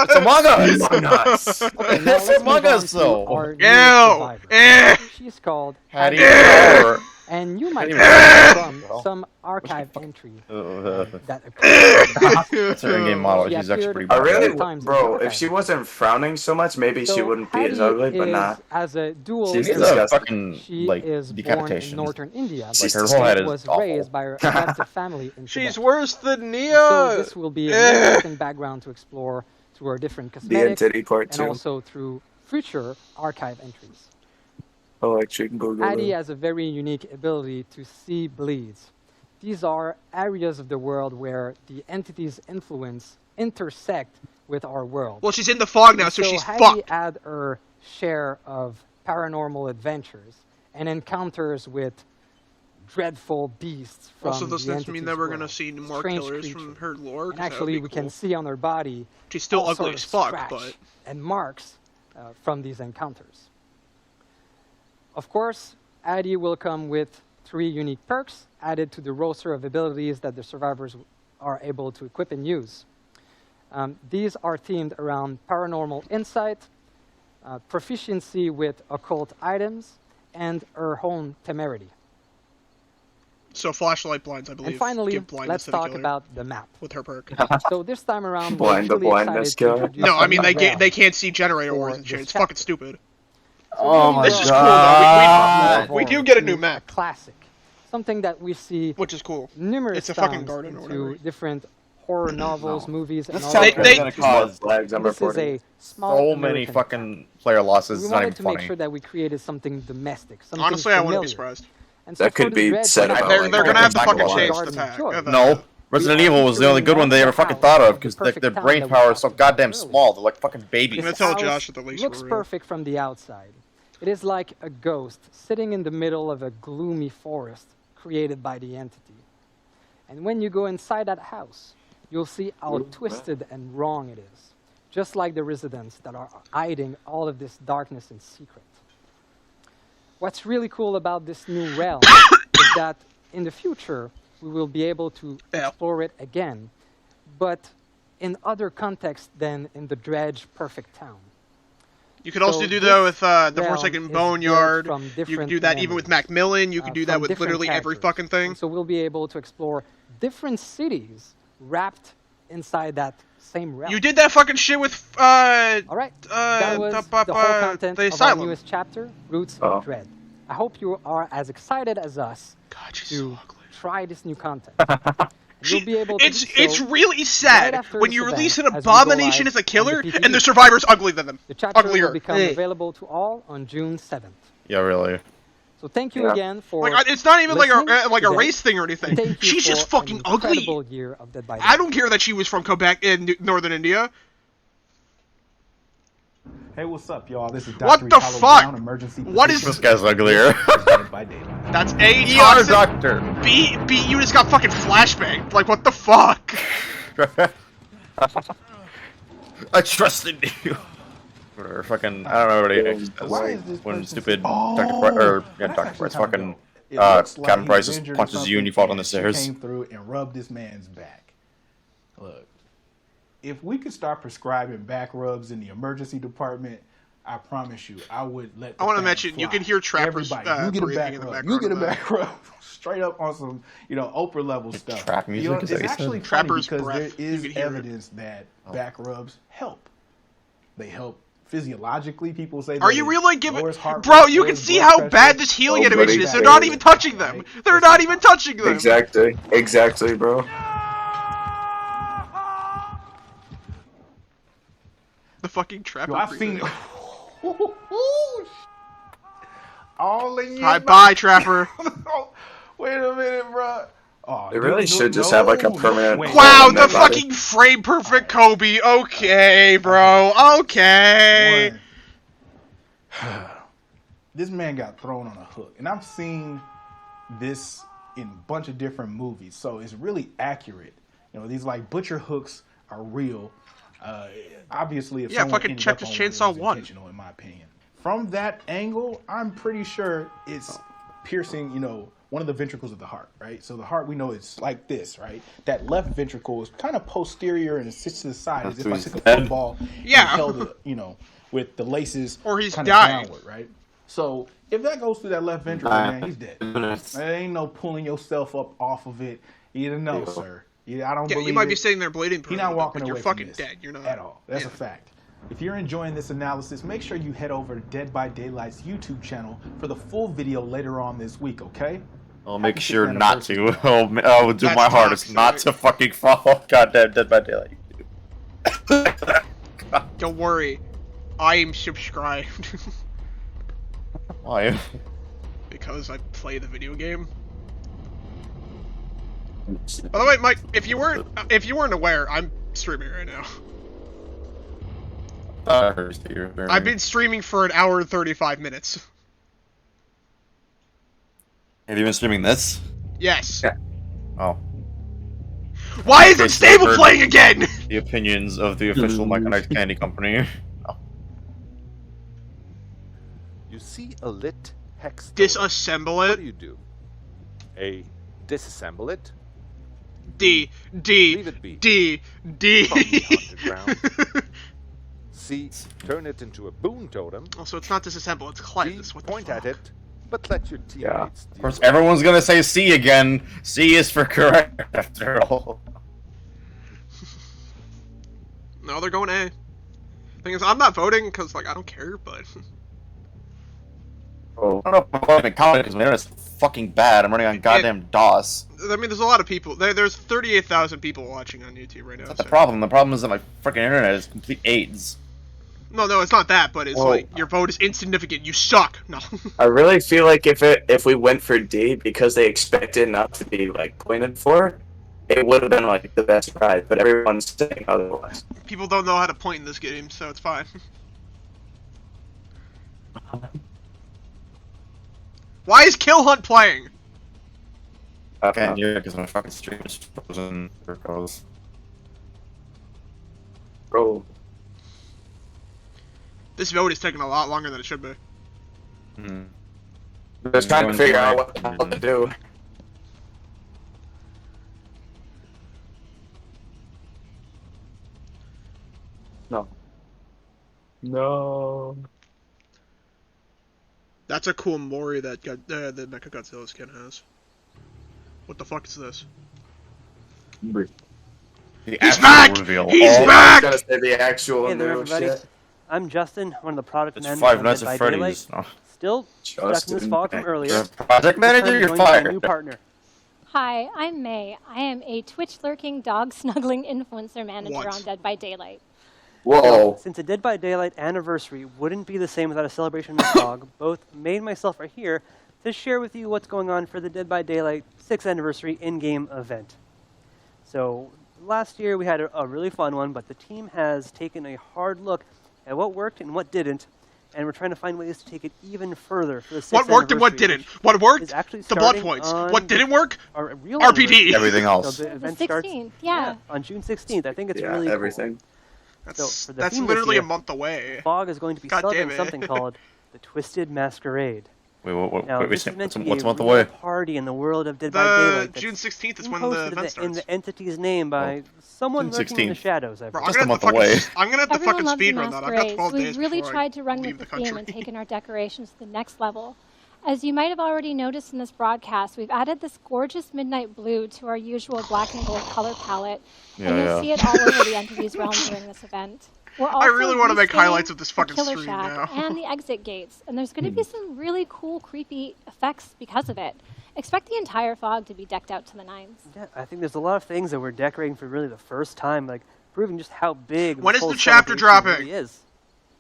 It's Among Us. Among Us. Okay, now It's let's Among move on Us, to though. our newest Ew. survivor. She's called Hattie Hattie, Power. And you might see from some archive entry that That's her in-game model. She's actually pretty I bad. really, bro, if she wasn't frowning so much, maybe she wouldn't be as ugly, but nah. As a dual She's She's a disgusting. fucking, she like, is born in decapitation. northern India. Like, her whole head is was awful. raised by her adoptive family in She's Tibet. worse than And Nia. so this will be an interesting background to explore through our different cosmetics entity part and two. also through future archive entries. Electric Boogaloo. Addie has a very unique ability to see bleeds. These are areas of the world where the entity's influence intersect with our world. Well, she's in the fog now, so she's Addie fucked. had her share of paranormal adventures and encounters with dreadful beasts from Also, does the this mean entity's that we're world. gonna see more Strange killers creature. from her lore? 'Cause And that would actually, be we cool. can see on her body She's still all ugly sort as of fuck, scratch but and marks from these encounters. Of course, Addie will come with 3 unique perks added to the roster of abilities that the survivors are able to equip and use. These are themed around paranormal insight, proficiency with occult items, and her own temerity. so flashlight blinds, I believe. And finally, give blindness let's to the talk killer about the map. with her perk. So this time around, Blind the we're really blindness excited to killer. introduce No, I mean a new realm. they can't see generator for ores and shit. this It's fucking chapter. stupid. Oh my This is cool god. though. We do get a new A map, classic, something that we see which is cool. numerous It's a fucking times garden or into whatever. different horror novels, movies, and This all chapter that. is gonna cause flags I'm This is reporting. a small so many American fucking player losses. We It's not wanted even to funny. make sure that we created something domestic, something Honestly, I wouldn't be familiar. surprised. And so That for could the be Dread, said we about, They're like, gonna have to Back fucking Alive. change the Garden tag. Joy. No, Resident We are Evil was the only good one they ever featuring fucking thought of the because perfect their town brain that we power is so talked about goddamn earlier. small. They're like fucking I'm babies. gonna This tell house Josh at the least looks for real. perfect from the outside. It is like a ghost sitting in the middle of a gloomy forest created by the entity. And when you go inside that house, you'll see how twisted and wrong it is, just like the residents that are hiding all of this darkness in secret. What's really cool about this new realm is that in the future, we will be able to explore it again, but in other contexts than in the Dredge Perfect Town. You could also So do that with the realm Forsaken is Boneyard. built from You could different do that even with Macmillan. You could do that from with different literally every characters. fucking thing. So we'll be able to explore different cities wrapped inside that same realm. You did that fucking shit with All right, that was the whole content the of our Asylum. newest chapter, Roots of Dread. I hope you are as excited as us to try this new content. And you'll be able to do so It's really right sad after when this you release an event as we go abomination live as a on killer the and the PvP. survivor's uglier than them. The chapter Uglier. will become available to all on June 7th. Yeah, really. So thank you again for Like it's not even like listening a today. race thing or anything. And thank you She's just for fucking an ugly. incredible year of Dead by I don't care that she was from Quebec in northern India. Hey, what's up, y'all? This is What Dr. the Apollo fuck? Brown, emergency What is This guy's uglier. That's A, ER toxic. doctor. B, you just got fucking flashbanged. Like what the fuck? I trusted you. Or fucking, I don't know what he says. When stupid Dr. Price, or yeah, Dr. Price, fucking Captain Price just punches you and you fall down the stairs. Came through and rubbed this man's back. Look, if we could start prescribing back rubs in the emergency department, I promise you, I would let. I want to mention you can hear trappers Everybody, you get a breathing back in the rub. background. You get a of that. back rub. Straight up on some, Oprah level stuff. Trap music, is that it's what you actually said? funny Trapper's because breath. there is You can hear it. evidence that back rubs help. They help physiologically. People say. Are that you it really giving, lowers heart bro? rate, You can lowers see blood how pressure. bad this healing Nobody animation is. They're cares. not even touching them. They're not even touching them. Exactly, bro. The fucking trapper. Yo, I've seen. All in your Alright, bye, trapper. Wait a minute, bro. Oh, They really should just have like a permanent. wait. Wow, on the that body. fucking frame perfect Kobe. Okay, bro. Okay. This man got thrown on a hook, and I've seen this in a bunch of different movies, so it's really accurate. These like butcher hooks are real. Obviously, if Yeah, someone fucking ended check up this on one, it Chainsaw was 1. intentional, in my opinion. From that angle, I'm pretty sure it's piercing, one of the ventricles of the heart, right? So the heart, we know it's like this, right? That left ventricle is kind of posterior and it sits to the side as if I took a football and held it, with the laces Or he's kind dying. of downward, right? So if that goes through that left ventricle, man, he's dead. There ain't no pulling yourself up off of it. You know, sir. I don't believe you might it. be sitting there bleeding. He's not walking but away you're fucking from this dead. You're not at all. That's a fact. If you're enjoying this analysis, make sure you head over to Dead by Daylight's YouTube channel for the full video later on this week, okay? I'll make sure not to. I'll do my hardest not to fucking follow goddamn Dead by Daylight. Don't worry, I'm subscribed. Why? Because I play the video game. By the way, Mike, if you weren't aware, I'm streaming right now. I've been streaming for an hour and 35 minutes. Have you been streaming this? Yes. Yeah. Oh. Why is it stable playing again? The opinions of the official Myconnect Candy Company. Oh. You see a lit hex. Disassemble it. What do you do? A disassemble it. D. Leave it be. D. C. Turn it into a boon totem. Also, it's not disassemble, it's cleanse. What the point fuck? at it, but let your teammates Of course, everyone's gonna say C again. C is for correct, after all. No, they're going A. Thing is, I'm not voting because, like, I don't care, but... Oh. I don't know if I'm voting in comment because my internet's fucking bad. I'm running on goddamn DOS. I mean, there's a lot of people. There's 38,000 people watching on YouTube right now. That's the problem. The problem is that my freaking internet is complete AIDS. No, it's not that, but it's like, your vote is insignificant. You suck. No. I really feel like if we went for D because they expected not to be like pointed for, it would have been like the best ride. But everyone's saying otherwise. People don't know how to point in this game, so it's fine. Why is Kill Hunt playing? I can't hear it because my fucking stream is frozen. Bro. This vote is taking a lot longer than it should be. Just trying to figure out what to do. No. That's a cool Mori that the Mechagodzilla skin has. What the fuck is this? He's back! Reveal. He's back! I was gonna say the actual Hey there, new everybody. shit. I'm Justin, one of the product It's managers Five on Nights Dead at by Freddy's. Daylight. Oh. Still stuck in this fog from earlier. You're a project manager? You're Joined by fired. a new partner. Hi, I'm May. I am a Twitch-lurking, dog-snuggling influencer manager What? on Dead by Daylight. Whoa. Since a Dead by Daylight anniversary wouldn't be the same without a celebration of fog, both May and myself are here to share with you what's going on for the Dead by Daylight 6th anniversary in-game event. So last year we had a really fun one, but the team has taken a hard look at what worked and what didn't, and we're trying to find ways to take it even further for the 6th What worked and what anniversary, didn't? What worked? is actually The blood starting points. on What didn't work? our real RPD. anniversary. Everything else. So the The event starts 16th, yeah. on June 16th. I think it's Yeah, really cool. everything. That's, for the that's theme this literally year, a month away. Fog is going to be God celebrating damn it. something called the Twisted Masquerade. Wait, Now, wait, this is meant to be what's a month real away? party in the world of Dead by The Daylight. June 16th is when hosted the event in starts. the entity's name by someone June lurking in the 16th. shadows. I Bro, believe. Just a month away. I'm gonna have to Everyone fucking loves a speedrun that. I've got masquerade, 12 so days we've really before tried to run leave with the the theme country. and taken our decorations to the next level. As you might have already noticed in this broadcast, we've added this gorgeous midnight blue to our usual black and gold color palette, and Yeah, you'll yeah. see it all over the entity's realm during this event. We're also I really want to make reskinning highlights of this the fucking Killer stream Shack now. and the exit gates, and there's going to be some really cool, creepy effects because of it. Expect the entire fog to be decked out to the nines. Yeah, I think there's a lot of things that we're decorating for really the first time, like proving just how big When this is the whole chapter celebration dropping? really is.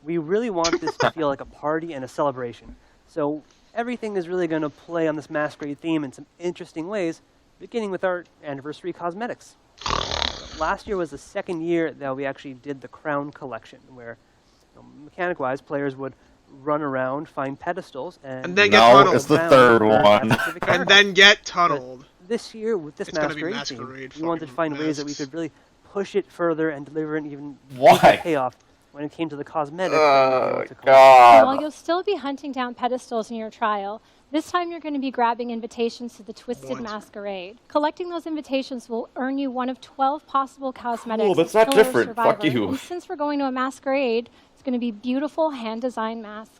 We really want this to feel like a party and a celebration. So everything is really going to play on this masquerade theme in some interesting ways, beginning with our anniversary cosmetics. Last year was the second year that we actually did the Crown Collection, where mechanic-wise, players would run around, find pedestals, and then get No, tunneled. it's the around third our one. specific And then get tunneled. This year, with this It's gonna be masquerade, masquerade theme, we wanted to find ways that we masks. could really push it further and deliver an even Why? bigger payoff when it came to the cosmetics. that we were able to collect. While you'll still be hunting down pedestals in your trial, this time you're going to be grabbing invitations to the Twisted Masquerade. Collecting those invitations will earn you one of 12 possible cosmetics. Cool, that's as not Killer or different. Fuck Survivor. you. And since we're going to a masquerade, it's going to be beautiful hand-designed masks.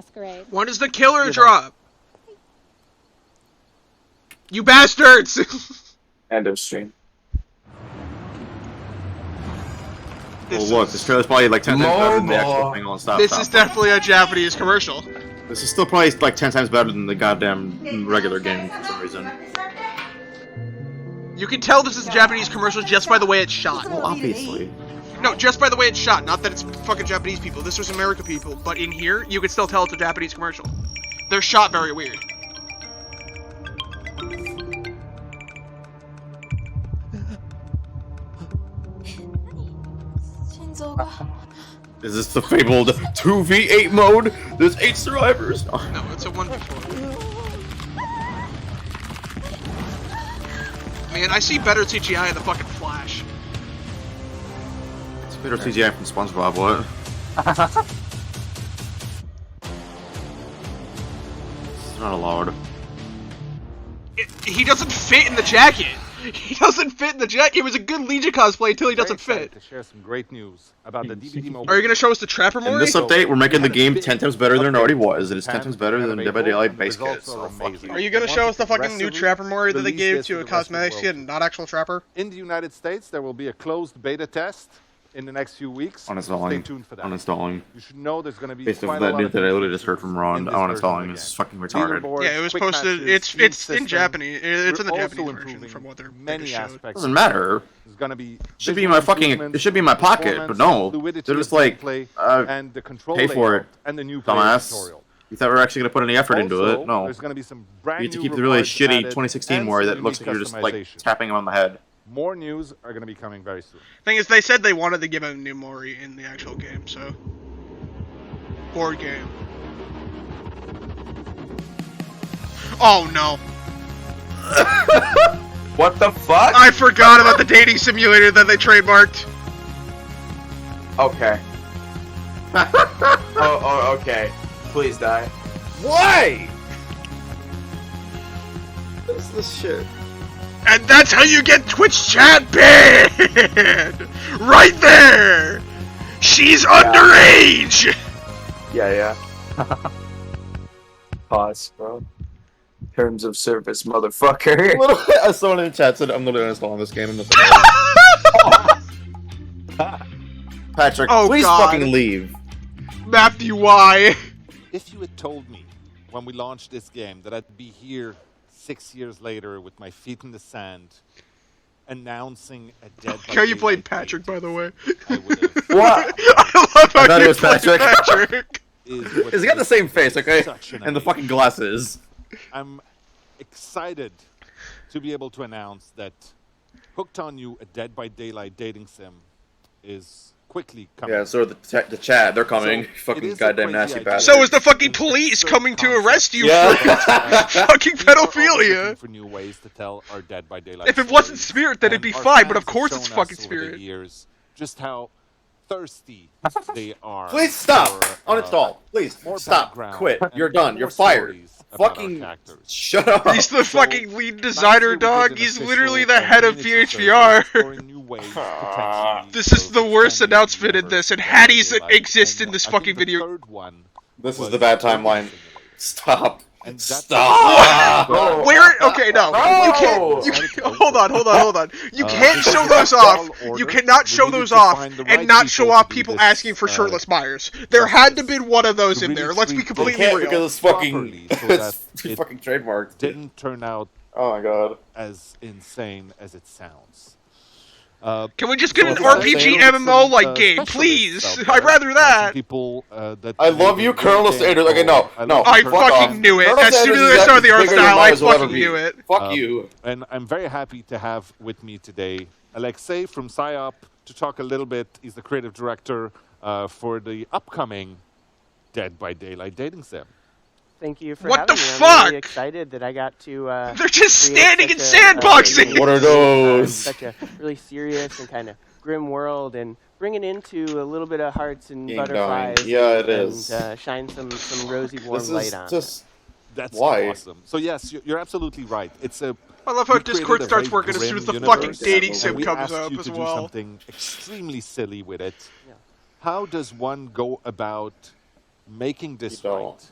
Masquerade. When does the killer drop? You bastards! End of stream. Well, look, this trailer's probably like 10 times better than the actual thing on Stop. This is definitely a Japanese commercial. This is still probably like 10 times better than the goddamn regular game for some reason. You can tell this is a Japanese commercial just by the way it's shot. Well, obviously. No, just by the way it's shot. Not that it's fucking Japanese people. This was American people. But in here, you can still tell it's a Japanese commercial. They're shot very weird. Is this the fabled 2v8 mode? There's 8 survivors. No, it's a 1v4. Man, I see better CGI in the fucking Flash. It's better CGI from SpongeBob, what? It's not allowed. He doesn't fit in the jacket. He doesn't fit in the jacket. It was a good Legion cosplay until he doesn't fit. To share some great news about the DVD mobile. Are you gonna show us the Trapper Mori? In this update, we're making the game 10 times better than it already was. It is 10 times better than Dead by Daylight base kit, so fuck you. Are you gonna show us the fucking new Trapper Mori that they gave to a cosmetic skin, not actual Trapper? In the United States, there will be a closed beta test in the next few weeks. Uninstalling. Stay tuned for that. Uninstalling. You should know there's going to be Based quite off a that lot news of that I literally features just heard from Ron, in this version uninstalling. again. It's fucking retarded. Leaderboards, Yeah, it was quick posted. matches, It's team in system. Japanese. It's in the We're Japanese also version improving from what they're many showed. aspects. Doesn't matter. There's going to be Should be in my fucking. It should be in my pocket, but no. They're just like, and the control pay for it, layout and the new player dumbass. tutorial. You thought we were actually gonna put any effort into Also, it? No. there's going to be some brand You get to new keep the really rewards shitty added 2016 and Mori some that looks like unique you're just like customization. tapping him on the head. More news are going to be coming very soon. Thing is, they said they wanted to give him a new Mori in the actual game, so board game. Oh no! What the fuck? I forgot about the dating simulator that they trademarked. Okay. oh, okay. Please die. Why? What's this shit? And that's how you get Twitch chat banned! Right there! She's underage! Yeah. Pause, bro. Terms of service, motherfucker. As someone in the chat said, I'm literally uninstalling this game. Patrick, Oh, please God. fucking leave. Matthew, why? If you had told me when we launched this game that I'd be here 6 years later with my feet in the sand, announcing a Dead by How you played Daylight Patrick, by the way. What? I love how I thought you it was played Patrick. is He's got the same face, okay? such an And the fucking glasses. I'm excited to be able to announce that Hooked on You, a Dead by Daylight dating sim, is quickly coming. Yeah, so the chat, they're coming. So, it fucking is a goddamn crazy nasty idea. bastard. So is the fucking police coming to arrest you Yeah. for fucking We are always pedophilia. looking for new ways to tell our Dead by Daylight If it wasn't stories. Spirit, then it'd be And our fine, but of fans have course it's shown fucking us over the Spirit. years just how thirsty they are. Please stop! for, Uninstall. Please more stop. background Quit. and You're done. more You're fired. stories about our Fucking characters. shut up. He's the fucking lead designer, we did dog. an He's official literally the head of community survey PHVR. exploring new ways, potentially, This is of the worst expanding the announcement in universe this, and of Dead by Hattie's Daylight. exist in And this I fucking think the video. third one This is was the bad Urban timeline. Simulator. Stop. And that's Stop! the- Where? Okay, no. You can't. You can't. Hold on. You can't show those off. You cannot show those off and not show off people asking for shirtless buyers. There had to be one of those in there. Let's be You completely can't real. because it's fucking. properly so that It's it fucking trademarked. didn't turn out Oh my god. as insane as it sounds. Can we just get an So it's RPG insane. MMO like game, please? I'd rather that. People, that I love you, Colonel Sanders. Okay, no. I fuck fucking off. knew it. Colonel As soon Sanders as I is saw the art bigger than style, I Myers will ever fucking be. knew it. Fuck you. And I'm very happy to have with me today Alexei from PsyOp to talk a little bit. He's the creative director for the upcoming Dead by Daylight dating sim. Thank you for What having the me. I'm fuck? really excited that I got to. They're just create standing and such a, sandboxing. What are those? Such a really serious and kind of grim world, and bring it into a little bit of hearts and Game butterflies. dying. Yeah, it and, is. Shine some rosy warm This light is on. just. That's Why? awesome. So yes, you're absolutely right. It's a. I love how we created Discord a starts very working as soon as the grim fucking universe, dating and sim we comes asked up you as to do well. something extremely silly with it. Yeah. How does one go about making this You don't. right?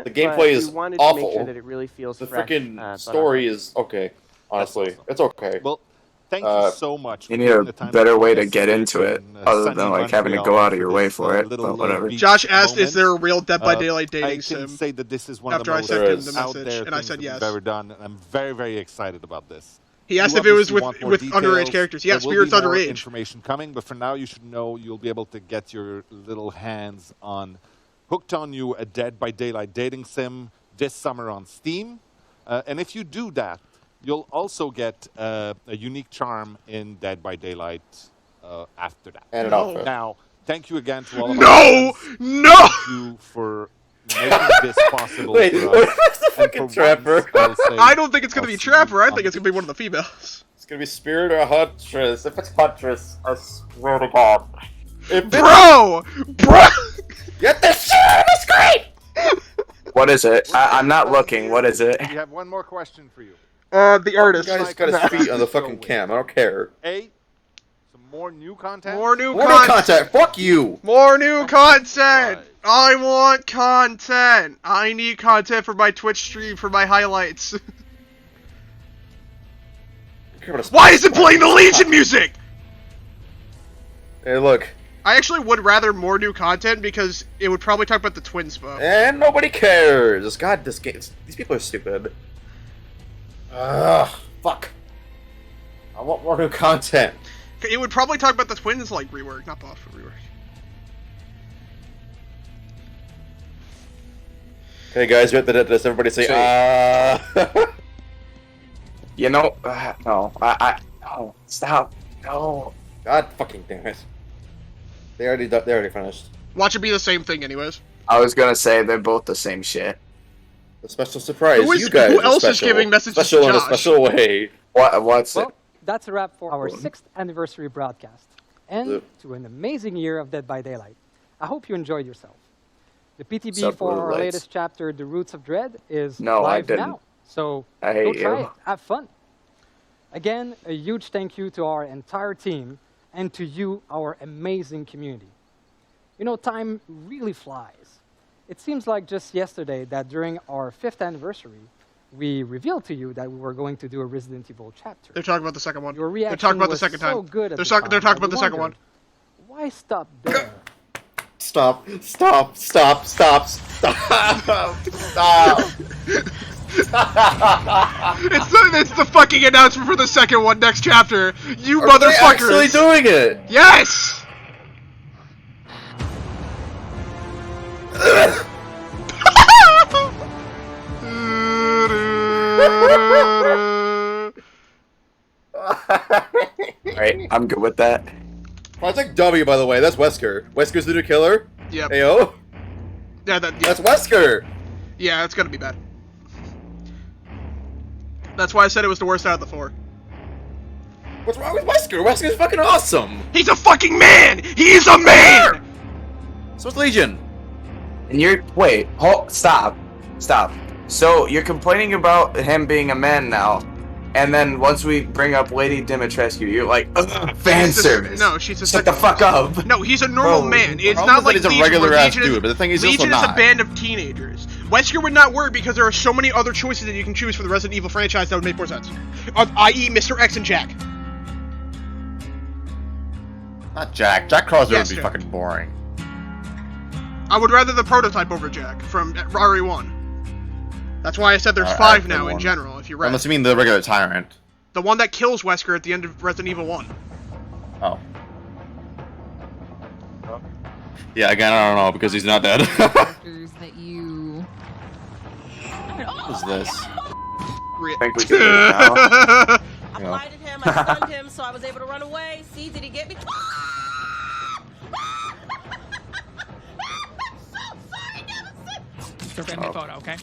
it. The but gameplay we is wanted awful. to make sure that it really feels The fresh. freaking but story is okay. Honestly, it's okay. Well, Thank you so much. You need a better way to get into it, other than like having to go out of your way for it. But whatever. Josh asked, "Is there a real Dead by Daylight dating I sim?" can say that this is one of After the I most sent him the out message, there and I things said that yes. we've ever done, and I'm very, very excited about this. He asked You if it was obviously want more with details. underage characters. Yeah, There will Spirit's be more underage. information coming, but for now, you should know you'll be able to get your little hands on Hooked on You, a Dead by Daylight dating sim this summer on Steam. And if you do that, you'll also get a unique charm in Dead by Daylight after that. And an outfit. Now, thank you again to all of No! No! Thank you for making this possible Wait, for us. what's the fucking Trapper? I don't think it's gonna be Trapper. I think it's gonna be one of the females. It's gonna be Spirit or Huntress. If it's Huntress, I swear to God. Bro! Get this shit out of the screen! What is it? I'm not looking. What is it? We have one more question for you. The artist. You guys got his feet on the fucking cam. I don't care. Some more new content? More new content. Fuck you. More new content. I want content. I need content for my Twitch stream for my highlights. Why is it playing the Legion music? Hey, look. I actually would rather more new content because it would probably talk about the twin stuff. And nobody cares. God, this game. These people are stupid. Ugh. Fuck. I want more new content. It would probably talk about the twins like rework, not buff, but rework. Okay, guys, you're at the this. Everybody say You know, no, no, stop, no. God fucking damn it. They already finished. Watch it be the same thing, anyways. I was gonna say they're both the same shit. A special surprise. Who is- you guys who are else is special. giving messages special to in a Josh? special way? What's Well, that's a wrap for our 6th anniversary broadcast, and to an amazing year of Dead by Daylight. I hope you enjoyed yourself. The PTB Sup, for Blue our Lights? latest chapter, The Roots of Dread, is No, I live didn't. now. So I go hate try you. it. Have fun. Again, a huge thank you to our entire team and to you, our amazing community. You know, time really flies. It seems like just yesterday that during our 5th anniversary, we revealed to you that we were going to do a Resident Evil chapter. They're talking about the second one. Your They're reaction talking about the was second so time. good at They're the talking. They're time talking that about the we second one. wondered, why stop there? Stop. Stop. Stop. Stop. Stop. Stop. It's the fucking announcement for the second one next chapter. You Are motherfuckers! they actually doing it? Yes. Alright, I'm good with that. Project W, by the way. That's Wesker. Wesker's the new killer. Yep. Ayo. Yeah, That's Wesker. Yeah, it's gonna be bad. That's why I said it was the worst out of the 4. What's wrong with Wesker? Wesker's fucking awesome. He's a fucking man. He's a man. So it's Legion. And you're stop. So you're complaining about him being a man now, and then once we bring up Lady Dimitrescu, you're like, fan service. No, she's a Shut the fuck up. No, he's a normal man. It's not like he's a Legion, regular where ass Legion is- dude, but the thing is, he's Legion also is a not. band of teenagers. Wesker would not work because there are so many other choices that you can choose for the Resident Evil franchise that would make more sense. I.e., Mr. X and Jack. Not Jack. Jack Crosby Yes, would be Jack. fucking boring. I would rather the prototype over Jack from RE1. That's why I said there's 5 now in general, if you read. Unless you mean the regular Tyrant. The one that kills Wesker at the end of Resident Evil 1. Oh. Yeah, again, I don't know, because he's not dead. Characters that you. What is this? I think we can do it now. I blinded him, I stunned him, so I was able to run away. See, did he get me? Still getting me photo, okay?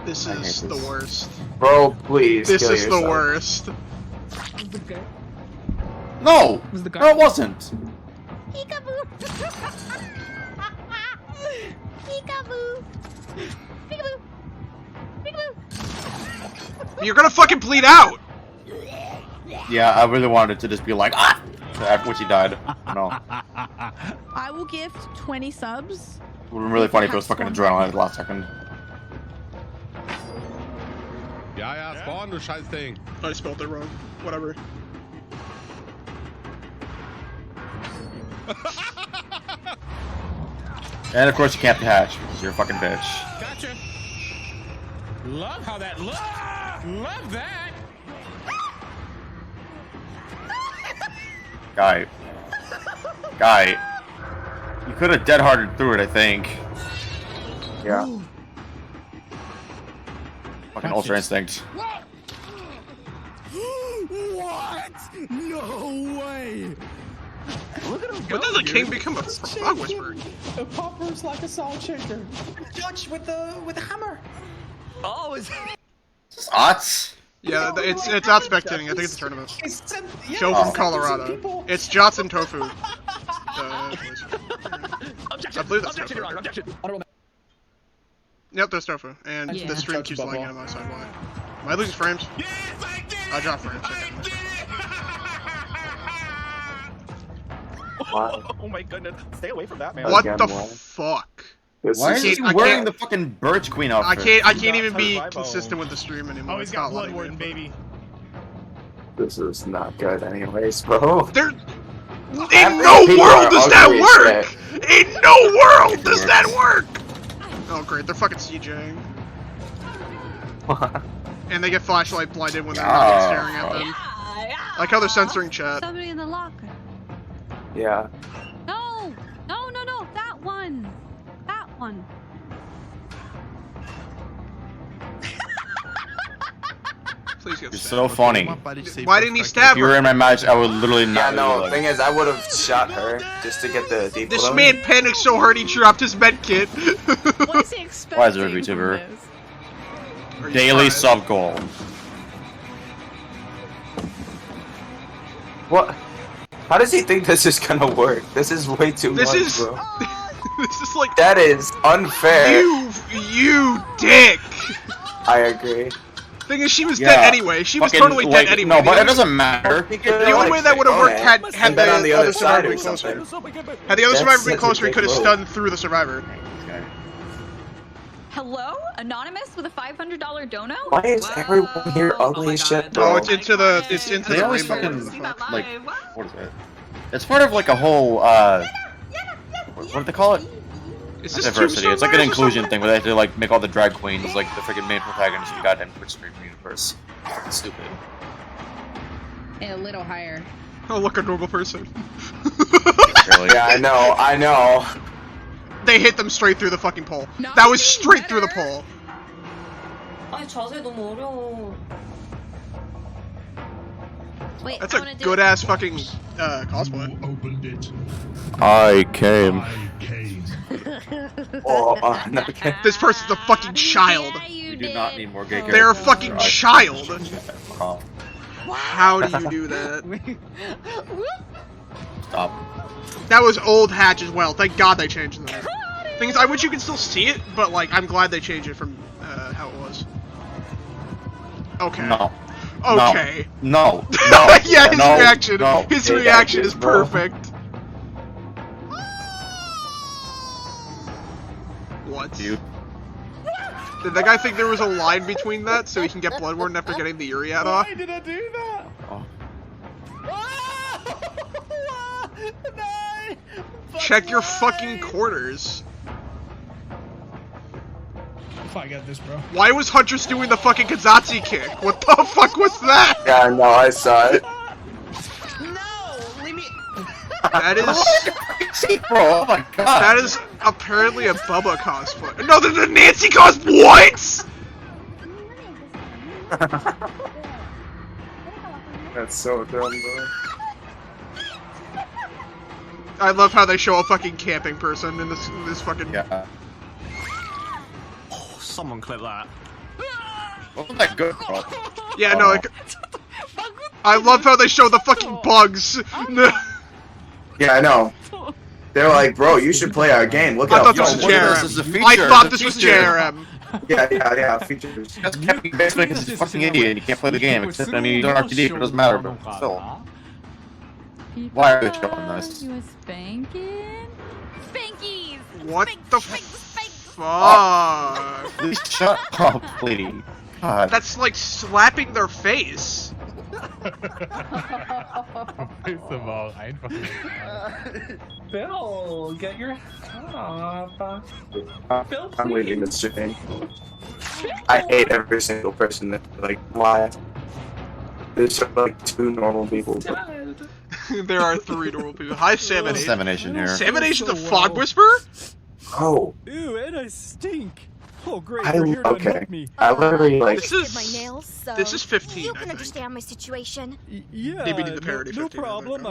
This is the worst. Bro, please. This kill is yourself. the worst. No! No, it wasn't! Peekaboo! Peekaboo! Peekaboo! Peekaboo! You're gonna fucking bleed out! Yeah, I really wanted it to just be like, ah! After which he died. No. I will gift 20 subs. It would have been really funny if it was fucking adrenaline at the last second. Ja, Spawn, du Scheißding. I spelled it wrong. Whatever. And of course you can't hatch because you're a fucking bitch. Gotcha. Love how that looks. Love that. Guy. You could have dead-harded through it, I think. Yeah. Fucking Ultra Instinct. What? No way. Look at him go. When does a king become a frog whisperer? The popper's like a salt shaker. Judge with the hammer. Oh, is Ots? Yeah, it's out spectating. I think it's a tournament. Joe from Colorado. It's Johnson Tofu. I believe that's Tofu. Yep, there's Tofu. And the stream keeps lagging on my side. Why? Am I losing frames? I dropped frames. Oh my goodness! Stay away from that, man. What the fuck? Why is he wearing the fucking Birch Queen outfit? I can't even be consistent with the stream anymore. Oh, he's got Blood Warden, baby. This is not good anyways, bro. In no world does that work! In no world does that work! Oh great, they're fucking CJing. And they get flashlight blinded when they're not staring at them. Like how they're censoring chat. Somebody in the locker. Yeah. No! No, no, no! That one! That one. Please get You're so funny. Why didn't he stab If you were her? in my match, I would literally Yeah, not. no, the thing is, I would have shot her just to get the deep This blow. man panicked so hard he dropped his med kit. What is he expecting? Why is there a VTuber? Daily sub goal. What? How does he think this is gonna work? This is way too much, bro. This is like that is unfair. You dick. I agree. Thing is, she was dead anyway. She was totally dead anyway. No, but it doesn't matter. The only way that would have worked had the other survivor been closer. Had the other survivor been closer, he could have stunned through the survivor. Hello? Anonymous with a $500 dono? Why is everyone here ugly as shit, bro? Oh, it's into the They always rainbow. fucking like what is it? It's part of like a whole what do they call it? Is this Diversity. It's like an Tombstone inclusion thing where they have to like make all the drag queens like the freaking main protagonist of the goddamn Twitch stream universe. It's stupid. And a little higher. Oh, look, a normal person. Yeah, I know. They hit them straight through the fucking pole. That was straight through the pole. 아니 자세 너무 어려워. Wait, That's a good ass fucking cosplay. Opened it. I came. This person's a fucking child. You do not need more gay characters. They're a fucking child. Oh. How do you do that? Stop. That was old Hatch as well. Thank God they changed that. Thing is, I wish you could still see it, but like, I'm glad they changed it from how it was. Okay. No. Okay. No. Yeah, his No. reaction. No. His Hey, reaction that is is, bro. perfect. What? You. Did that guy think there was a line between that so he can get Bloodborne after getting the Iriad off? Why did I do that? Oh. Check your fucking corners. If I get this, bro. Why was Huntress doing the fucking Kazatsi kick? What the fuck was that? Yeah, no, I saw it. That is... Oh my god. That is apparently a Bubba cosplay. No, the Nancy cosplay. What? That's so dumb, bro. I love how they show a fucking camping person in this fucking... Yeah. Oh, someone clip that. Wasn't that good, bro? Yeah, no, like... I love how they show the fucking bugs. Yeah, I know. They're like, bro, you should play our game. Look I how thought this was JRM. I thought this was JRM. Yeah, features. That's Kevin basically because he's a fucking idiot and he can't play the game. Except, I mean, you don't have to do it, it doesn't matter, but still. Why are they showing this? You was spanking? Spankies! What the fuck? Please shut up, lady. That's like slapping their face. Bill, get your top. I'm leaving the stream. I hate every single person that why. There's just like 2 normal people. There are 3 normal people. Hi, Salmonation. Salmonation here. Salmonation, the fog whisperer? Oh. Ew, and I stink. Oh, great. I, You're here to okay. unhook me. I literally like. This is 15. You can understand my situation. Yeah, DBD the parody no 15, problem.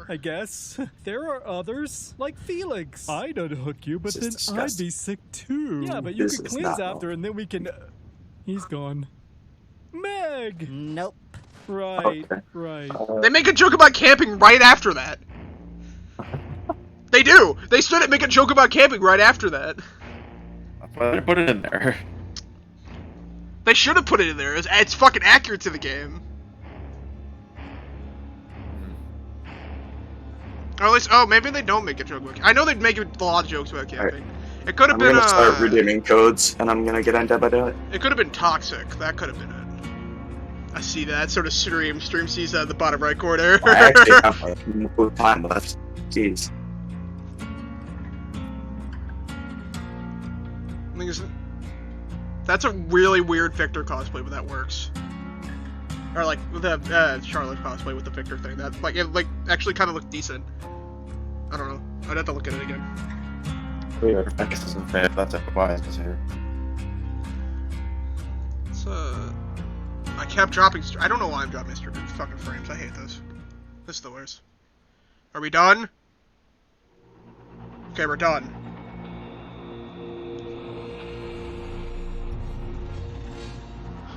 I guess there are others like Felix. I'd unhook you, but then I'd be sick too. Yeah, but you can cleanse after, and then we can. He's gone. Meg. Nope. Right. Right. They make a joke about camping right after that. They do. They straight up make a joke about camping right after that. Why did I put it in there? They should have put it in there. It's fucking accurate to the game. Or at least, maybe they don't make a joke about. I know they make a lot of jokes about camping. Right. It could have been. I'm gonna start redeeming codes, and I'm gonna get on Dead by Daylight. It could have been toxic. That could have been it. I see that sort of stream sees that at the bottom right corner. I actually have like no time left. Jeez. That's a really weird Victor cosplay, but that works. Or like the Charlotte cosplay with the Victor thing. That it actually kind of looked decent. I don't know. I'd have to look at it again. Weird. I guess it's unfair. That's why it's here. It's I kept dropping. I don't know why I'm dropping fucking frames. I hate this. This is the worst. Are we done? Okay, we're done.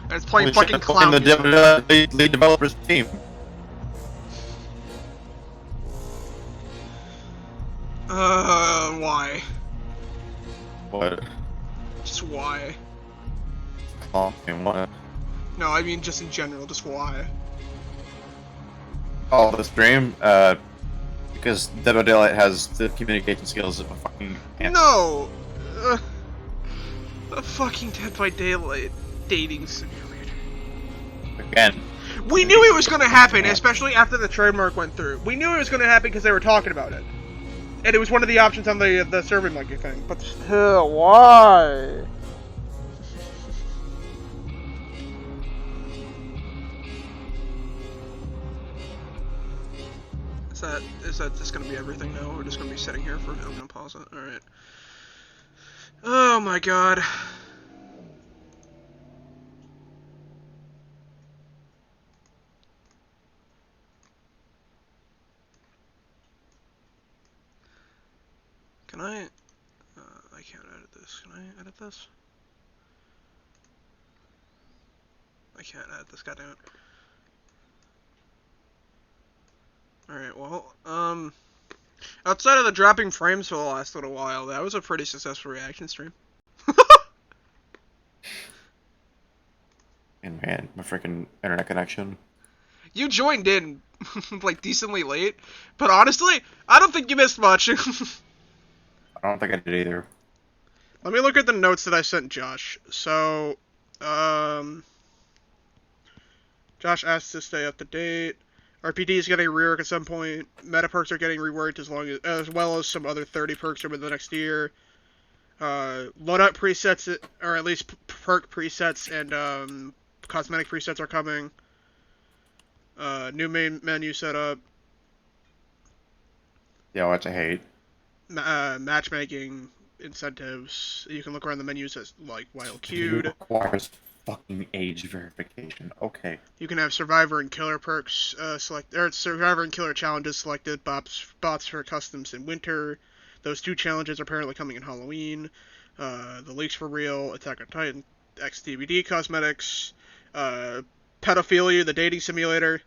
And it's playing fucking clown music. The lead developers team. Why? What? Just why? Oh, and what? No, I mean just in general, just why? Oh, the stream? Because Dead by Daylight has the communication skills of a fucking ant. No! A fucking Dead by Daylight dating simulator. Again. We knew it was gonna happen, especially after the trademark went through. We knew it was gonna happen because they were talking about it. And it was one of the options on the Survey Monkey thing. But still, why? Is that just gonna be everything now? We're just gonna be sitting here for. I'm gonna pause it. Alright. Oh my god. Can I can't edit this. Can I edit this? I can't edit this, goddammit. Alright, well, outside of the dropping frames for the last little while, that was a pretty successful reaction stream. And man, my freaking internet connection. You joined in, like, decently late, but honestly, I don't think you missed much. I don't think I did either. Let me look at the notes that I sent Josh. So, Josh asked to stay up to date. RPD is getting rework at some point. Meta perks are getting reworked as well as some other 30 perks over the next year. Loadout presets, or at least perk presets and cosmetic presets are coming. New main menu setup. Yeah, which I hate. Matchmaking incentives. You can look around the menus as like while queued. It requires fucking age verification. Okay. You can have survivor and killer perks survivor and killer challenges selected. Bots for customs in winter. Those 2 challenges are apparently coming in Halloween. The leaks for real. Attack on Titan X DVD cosmetics. Pedophilia, the dating simulator.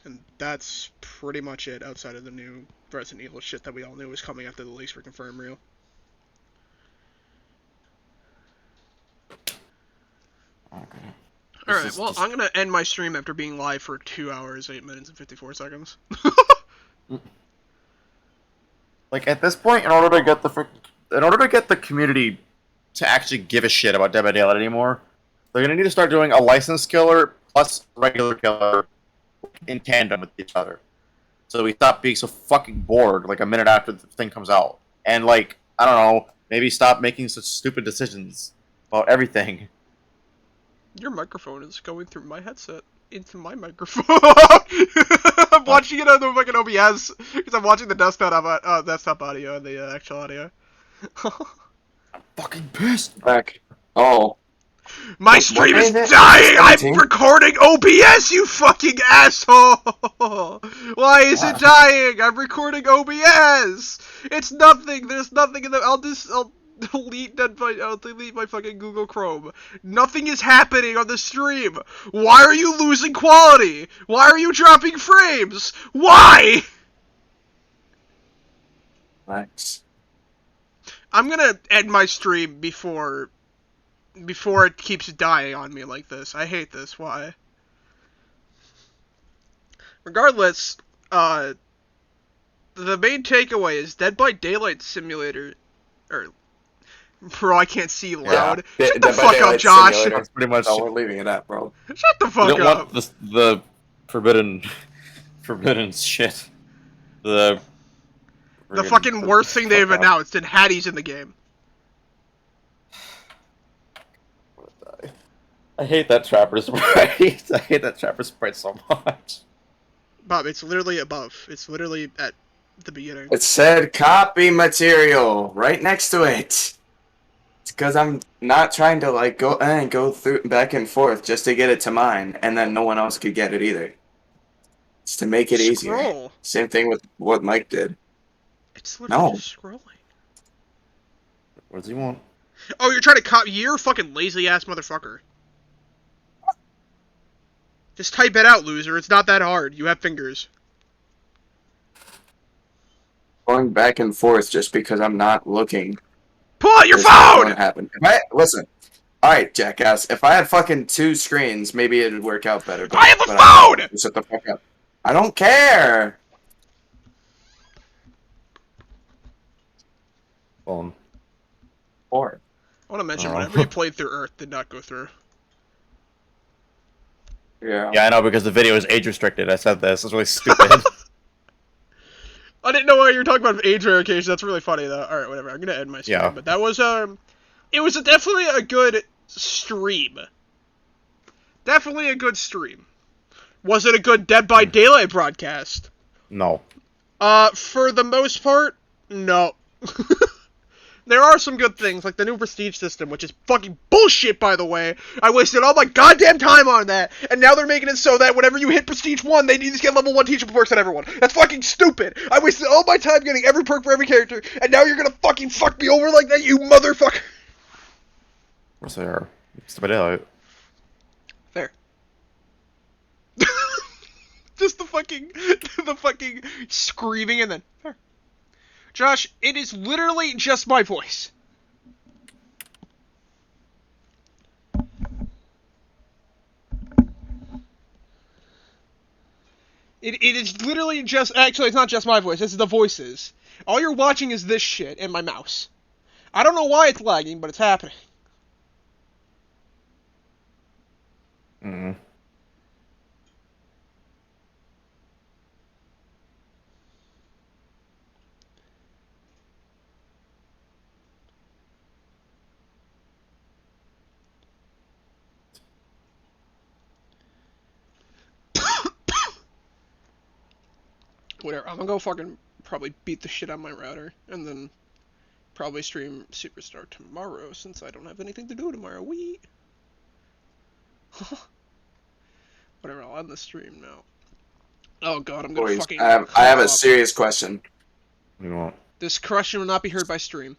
And that's pretty much it outside of the new Resident Evil shit that we all knew was coming after the leaks were confirmed real. Okay. Alright, well, I'm gonna end my stream after being live for 2 hours, 8 minutes, and 54 seconds. Like, at this point, in order to get the community to actually give a shit about Dead by Daylight anymore, They're gonna need to start doing a licensed killer plus regular killer in tandem with each other, so we stop being so fucking bored like a minute after the thing comes out, and like I don't know, maybe stop making such stupid decisions about everything. Your microphone is going through my headset into my microphone. I'm watching it on the fucking OBS because I'm watching the desktop audio and the actual audio. I'm fucking pissed. Back. Oh. My stream is dying! I'm recording OBS, you fucking asshole! Why is it dying? I'm recording OBS! It's nothing, there's nothing in the- I'll delete my fucking Google Chrome. Nothing is happening on the stream! Why are you losing quality? Why are you dropping frames? Why?! Thanks. I'm gonna end my stream before it keeps dying on me like this. I hate this. Why? Regardless, the main takeaway is Dead by Daylight Simulator, bro, I can't see loud. Yeah. Shut the fuck up, Josh. That's pretty much. No, we're leaving it at, bro. Shut the fuck You don't up. want the forbidden shit. The fucking worst thing they've announced, and Hattie's in the game. I hate that Trapper Sprite. I hate that Trapper Sprite so much. Bob, it's literally above. It's literally at the beginning. It said copy material right next to it. It's because I'm not trying to like go through back and forth just to get it to mine, and then no one else could get it either. It's to make it easier. Same thing with what Mike did. It's literally just scrolling. What does he want? Oh, you're trying to copy? You're a fucking lazy ass motherfucker. Just type it out, loser. It's not that hard. You have fingers. Going back and forth just because I'm not looking. Pull out your phone! Happen. Listen. Alright, jackass. If I had fucking 2 screens, maybe it'd work out better. I have a phone! Shut the fuck up. I don't care! Phone. Or. I want to mention, whenever you played through Earth, did not go through. Yeah. Yeah, I know, because the video is age restricted. I said this. It's really stupid. I didn't know why you were talking about age verification. That's really funny, though. Alright, whatever. I'm gonna end my stream. Yeah. But that was, it was definitely a good stream. Definitely a good stream. Was it a good Dead by Daylight broadcast? No. For the most part, no. There are some good things, like the new prestige system, which is fucking bullshit, by the way. I wasted all my goddamn time on that, and now they're making it so that whenever you hit prestige 1, they need to get level 1 teachable perks on everyone. That's fucking stupid. I wasted all my time getting every perk for every character, and now you're gonna fucking fuck me over like that, you motherfucker. What's there? It's by Daylight. Fair. Just the fucking screaming and then fair. Josh, it is literally just my voice. It is literally just... Actually, it's not just my voice. It's the voices. All you're watching is this shit and my mouse. I don't know why it's lagging, but it's happening. Mm-hmm. Whatever, I'm gonna go fucking probably beat the shit out of my router, and then probably stream Superstar tomorrow, since I don't have anything to do tomorrow. Wee! Whatever, I'll end the stream now. Oh god, I'm gonna Boys, fucking... I have a serious question. You want? This question will not be heard by stream.